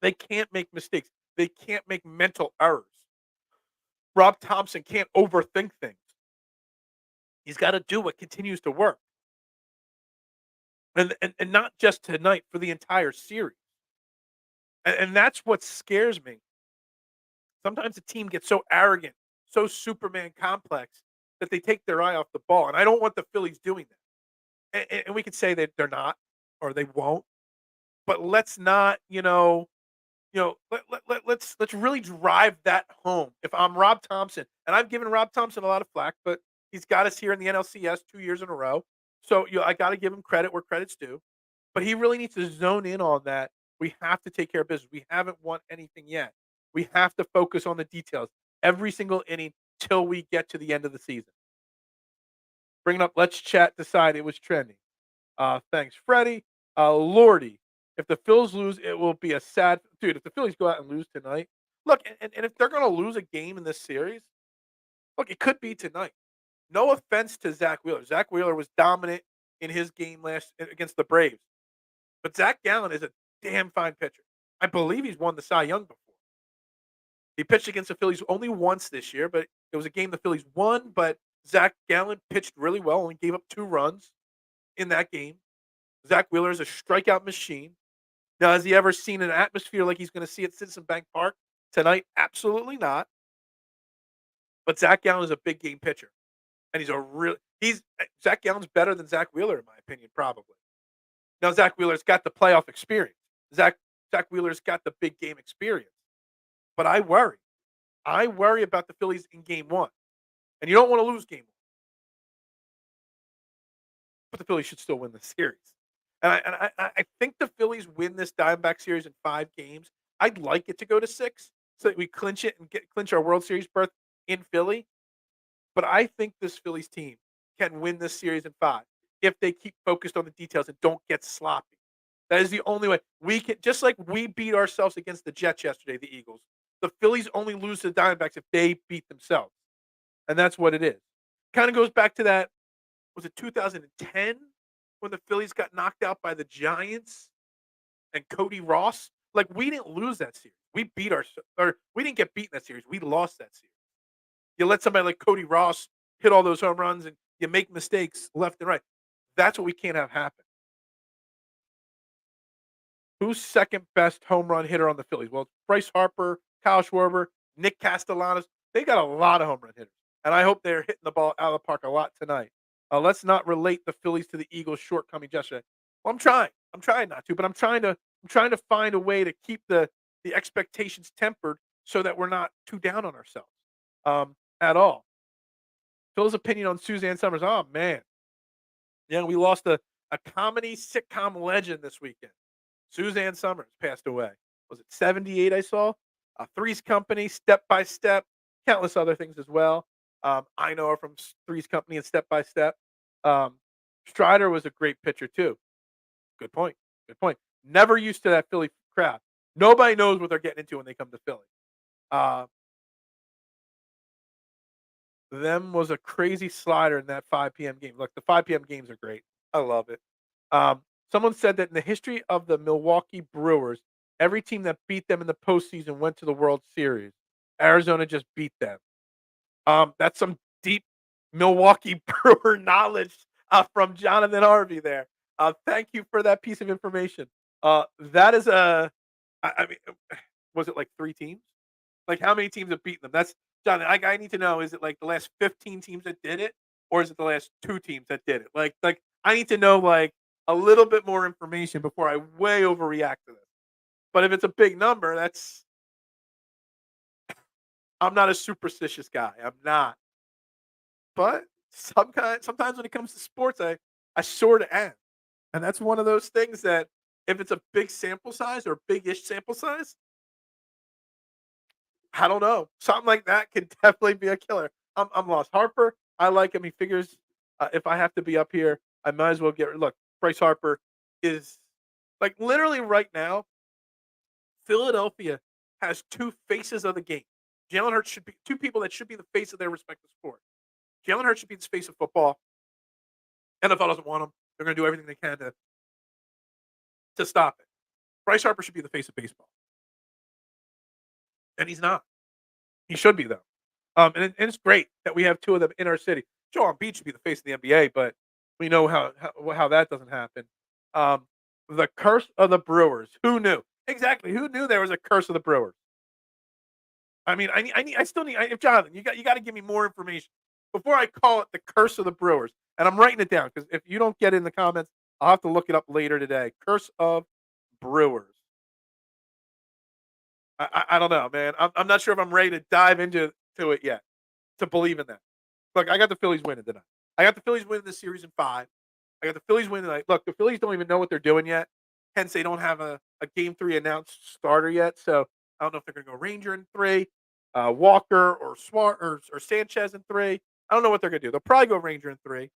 They can't make mistakes. They can't make mental errors. Rob Thompson can't overthink things. He's got to do what continues to work. And not just tonight, for the entire series. And that's what scares me. Sometimes the team gets so arrogant, so Superman complex, that they take their eye off the ball. And I don't want the Phillies doing that. And we could say that they're not, or they won't. But let's not, let's really drive that home. If I'm Rob Thompson, and I've given Rob Thompson a lot of flack, but he's got us here in the NLCS 2 years in a row. So I got to give him credit where credit's due. But he really needs to zone in on that. We have to take care of business. We haven't won anything yet. We have to focus on the details every single inning till we get to the end of the season. Bringing up, let's chat, decide it was trending. Thanks, Freddie. Lordy, if the Phillies lose, it will be a sad – dude, if the Phillies go out and lose tonight, look, and if they're going to lose a game in this series, look, it could be tonight. No offense to Zach Wheeler. Zach Wheeler was dominant in his game against the Braves. But Zach Gallen is a damn fine pitcher. I believe he's won the Cy Young before. He pitched against the Phillies only once this year, but it was a game the Phillies won, but Zach Gallen pitched really well, only gave up 2 runs in that game. Zach Wheeler is a strikeout machine. Now, has he ever seen an atmosphere like he's going to see at Citizen Bank Park tonight? Absolutely not. But Zach Gallen is a big game pitcher. And Zach Gallen's better than Zach Wheeler, in my opinion, probably. Now, Zach Wheeler's got the playoff experience. Zach Wheeler's got the big game experience. But I worry. I worry about the Phillies in game 1. And you don't want to lose game 1. But the Phillies should still win the series. And I think the Phillies win this Diamondback series in 5 games. I'd like it to go to 6 so that we clinch it and clinch our World Series berth in Philly. But I think this Phillies team can win this series in 5 if they keep focused on the details and don't get sloppy. That is the only way. We can, just like we beat ourselves against the Jets yesterday, the Eagles. The Phillies only lose to the Diamondbacks if they beat themselves. And that's what it is. Kind of goes back to that, was it 2010 when the Phillies got knocked out by the Giants and Cody Ross. Like, we didn't lose that series. We beat or we didn't get beaten that series. We lost that series. You let somebody like Cody Ross hit all those home runs and you make mistakes left and right. That's what we can't have happen. Who's second best home run hitter on the Phillies? Well, it's Bryce Harper, Kyle Schwarber, Nick Castellanos. They got a lot of home run hitters, and I hope they're hitting the ball out of the park a lot tonight. Let's not relate the Phillies to the Eagles' shortcomings yesterday. Well, I'm trying. I'm trying not to, but I'm trying to find a way to keep the expectations tempered so that we're not too down on ourselves at all. Phil's opinion on Suzanne Summers. Oh man, yeah, we lost a comedy sitcom legend this weekend. Suzanne Summers passed away. Was it 78 I saw? Three's Company, Step by Step, countless other things as well. I know her from Three's Company and Step by Step. Um, Strider was a great pitcher too. Good point. Good point. Never used to that Philly crowd. Nobody knows what they're getting into when they come to Philly. Uh, them was a crazy slider in that 5 p.m. game. Look, the 5 p.m. games are great. I love it. Someone said that in the history of the Milwaukee Brewers, every team that beat them in the postseason went to the World Series. Arizona just beat them. That's some deep Milwaukee Brewer knowledge from Jonathan Harvey there. Thank you for that piece of information. That is I mean, was it like 3 teams? Like, how many teams have beaten them? That's Jonathan. I need to know. Is it like the last 15 teams that did it, or is it the last 2 teams that did it? Like I need to know like a little bit more information before I way overreact to this. But if it's a big number, I'm not a superstitious guy. I'm not. But sometimes when it comes to sports, I sort of am. And that's one of those things that if it's a big sample size or big-ish sample size, I don't know. Something like that could definitely be a killer. I'm lost. Harper, I like him. He figures if I have to be up here, I might as well get. Look, Bryce Harper is like literally right now. Philadelphia has two faces of the game. Jalen Hurts should be two people that should be the face of their respective sport. Jalen Hurts should be the face of football. NFL doesn't want him. They're going to do everything they can to stop it. Bryce Harper should be the face of baseball, and he's not. He should be though. And it's great that we have two of them in our city. Joel Embiid should be the face of the NBA, but we know how that doesn't happen. Um, the curse of the Brewers. Who knew? Exactly. Who knew there was a curse of the Brewers? I mean, I still need. Jonathan, you got to give me more information before I call it the curse of the Brewers. And I'm writing it down because if you don't get it in the comments, I'll have to look it up later today. Curse of Brewers. I don't know, man. I'm not sure if I'm ready to dive into it yet to believe in that. Look, I got the Phillies winning tonight. I got the Phillies winning this series in 5. I got the Phillies winning tonight. Look, the Phillies don't even know what they're doing yet. Hence, they don't have a game 3 announced starter yet. So I don't know if they're going to go Ranger in 3, Walker or or Sanchez in 3. I don't know what they're going to do. They'll probably go Ranger in 3,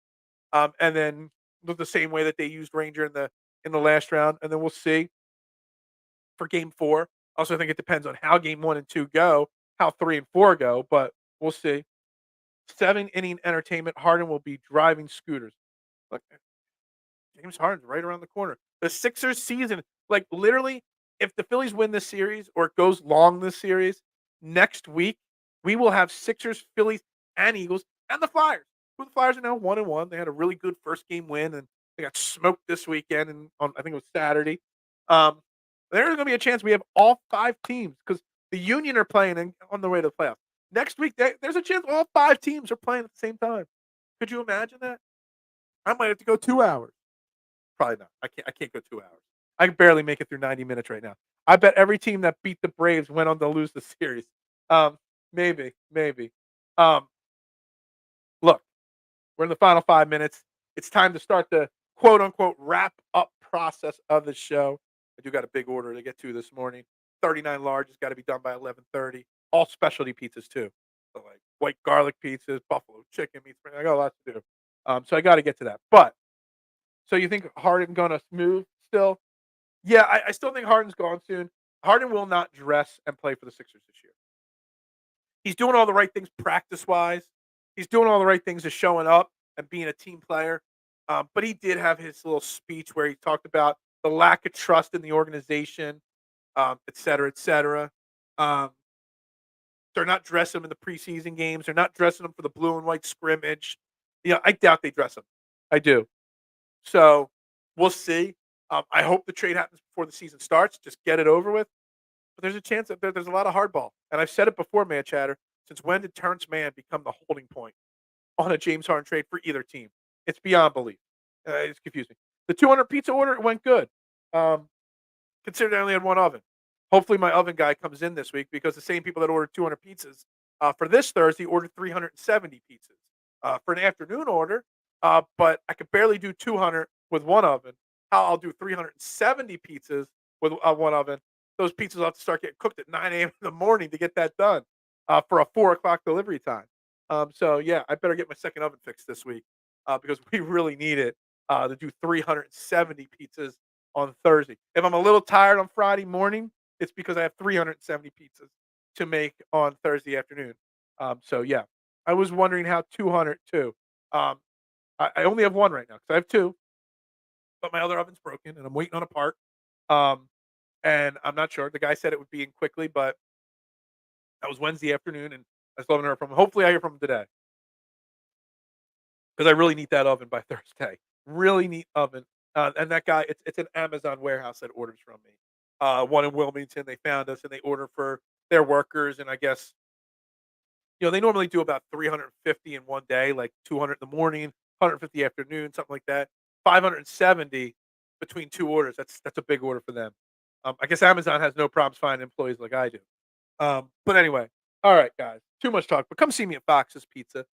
and then the same way that they used Ranger in the last round, and then we'll see for game 4. Also, I think it depends on how game 1 and 2 go, how 3 and 4 go, but we'll see. 7-inning entertainment. Harden will be driving scooters. Look, James Harden's right around the corner. The Sixers season, like literally, if the Phillies win this series or it goes long this series, next week we will have Sixers, Phillies, and Eagles, and the Flyers. Who the Flyers are now 1-1. They had a really good first game win, and they got smoked this weekend, and on I think it was Saturday. Um, there's going to be a chance we have all 5 teams because the Union are playing on the way to the playoffs. Next week, there's a chance all 5 teams are playing at the same time. Could you imagine that? I might have to go 2 hours. Probably not. I can't go 2 hours. I can barely make it through 90 minutes right now. I bet every team that beat the Braves went on to lose the series. Maybe. Um, look, we're in the final 5 minutes. It's time to start the quote unquote wrap up process of the show. I do got a big order to get to this morning. 39 large has got to be done by 11:30. All specialty pizzas too. So like white garlic pizzas, buffalo chicken meats. I got a lot to do. So I got to get to that. But so you think Harden gonna move still? Yeah, I still think Harden's gone soon. Harden will not dress and play for the Sixers this year. He's doing all the right things practice wise. He's doing all the right things as showing up and being a team player. But he did have his little speech where he talked about the lack of trust in the organization, et cetera, et cetera. Um, they're not dressing him in the preseason games. They're not dressing him for the blue and white scrimmage. I doubt they dress him. I do. So we'll see. I hope the trade happens before the season starts. Just get it over with. But there's a chance that there's a lot of hardball. And I've said it before, man, Chatter. Since when did Terrence Mann become the holding point on a James Harden trade for either team? It's beyond belief. It's confusing. The 200 pizza order went good. Um, Considering I only had one oven. Hopefully, my oven guy comes in this week because the same people that ordered 200 pizzas for this Thursday ordered 370 pizzas for an afternoon order. But I could barely do 200 with one oven. How I'll do 370 pizzas with one oven. Those pizzas will have to start getting cooked at 9 a.m. in the morning to get that done for a 4 o'clock delivery time. So, yeah, I better get my second oven fixed this week because we really need it to do 370 pizzas on Thursday. If I'm a little tired on Friday morning, it's because I have 370 pizzas to make on Thursday afternoon. So yeah, I was wondering how 200 too. I only have one right now because I have two, but my other oven's broken and I'm waiting on a part. Um, and I'm not sure. The guy said it would be in quickly, but that was Wednesday afternoon, and I still haven't heard from him. Hopefully, I hear from him today because I really need that oven by Thursday. Really neat oven. And that guy, it's an Amazon warehouse that orders from me. One in Wilmington, they found us and they order for their workers. And I guess, they normally do about 350 in one day, like 200 in the morning, 150 afternoon, something like that. 570 between two orders. That's a big order for them. I guess Amazon has no problems finding employees like I do. But anyway, all right, guys, too much talk. But come see me at Fox's Pizza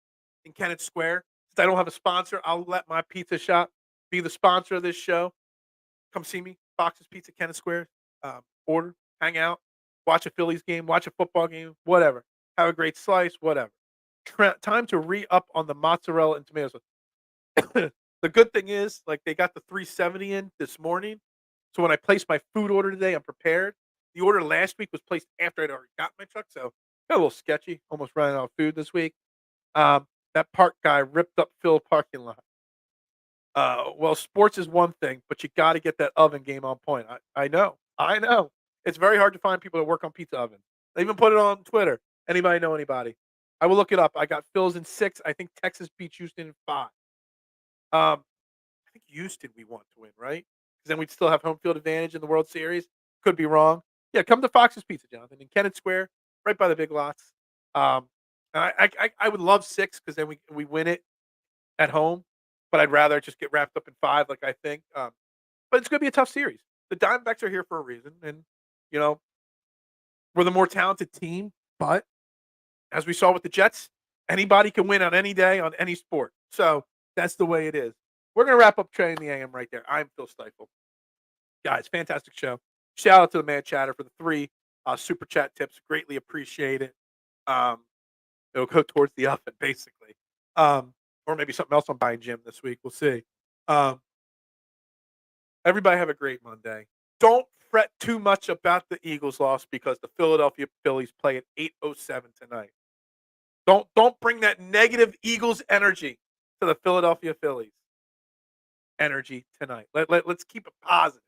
in Kennett Square. Since I don't have a sponsor, I'll let my pizza shop be the sponsor of this show. Come see me, Fox's Pizza, Kennett Square. Order, hang out, watch a Phillies game, watch a football game, whatever. Have a great slice, whatever. Time to re-up on the mozzarella and tomatoes. The good thing is, like, they got the 370 in this morning. So when I place my food order today, I'm prepared. The order last week was placed after I'd already got my truck, so got a little sketchy. Almost running out of food this week. That park guy ripped up Phil parking lot. Well, sports is one thing, but you got to get that oven game on point. I know. I know. It's very hard to find people that work on pizza ovens. They even put it on Twitter. Anybody know anybody? I will look it up. I got Phil's in 6. I think Texas beats Houston in 5. I think Houston we want to win, right? Because then we'd still have home field advantage in the World Series. Could be wrong. Yeah, come to Fox's Pizza, Jonathan, in Kennett Square, right by the Big Lots. I would love 6 because then we win it at home, but I'd rather just get wrapped up in 5, like I think. But it's going to be a tough series. The Diamondbacks are here for a reason, and you know we're the more talented team. But as we saw with the Jets, anybody can win on any day on any sport. So that's the way it is. We're going to wrap up Trey in the AM right there. I'm Phil Stiefel. Guys, fantastic show. Shout out to the man Chatter for the 3 super chat tips. Greatly appreciate it. Um, it'll go towards the oven, basically. Or maybe something else I'm buying Jim this week. We'll see. Um, everybody have a great Monday. Don't fret too much about the Eagles loss because the Philadelphia Phillies play at 8:07 tonight. Don't bring that negative Eagles energy to the Philadelphia Phillies energy tonight. Let's keep it positive.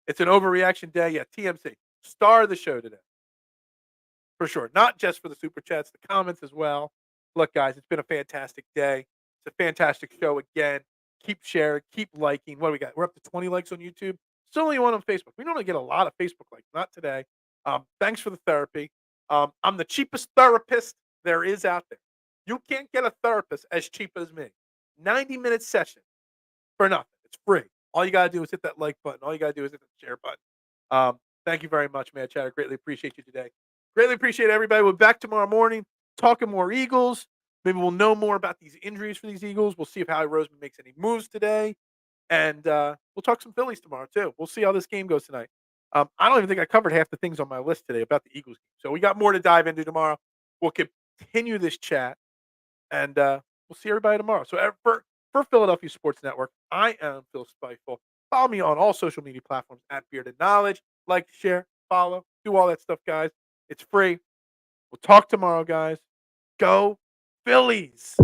It's an overreaction day. Yeah, TMC. Star of the show today. For sure. Not just for the super chats, the comments as well. Look, guys, it's been a fantastic day. It's a fantastic show again. Keep sharing, keep liking. What do we got? We're up to 20 likes on YouTube. Still only one on Facebook. We normally get a lot of Facebook likes. Not today. Thanks for the therapy. I'm the cheapest therapist there is out there. You can't get a therapist as cheap as me. 90-minute session for nothing. It's free. All you got to do is hit that like button. All you got to do is hit the share button. Thank you very much, man. Chatter. Greatly appreciate you today. Greatly appreciate everybody. We'll be back tomorrow morning talking more Eagles. Maybe we'll know more about these injuries for these Eagles. We'll see if Howie Roseman makes any moves today. And we'll talk some Phillies tomorrow, too. We'll see how this game goes tonight. I don't even think I covered half the things on my list today about the Eagles game. So we got more to dive into tomorrow. We'll continue this chat. And we'll see everybody tomorrow. So for Philadelphia Sports Network, I am Phil Spiteful. Follow me on all social media platforms at Bearded Knowledge. Like, share, follow, do all that stuff, guys. It's free. We'll talk tomorrow, guys. Go Phillies!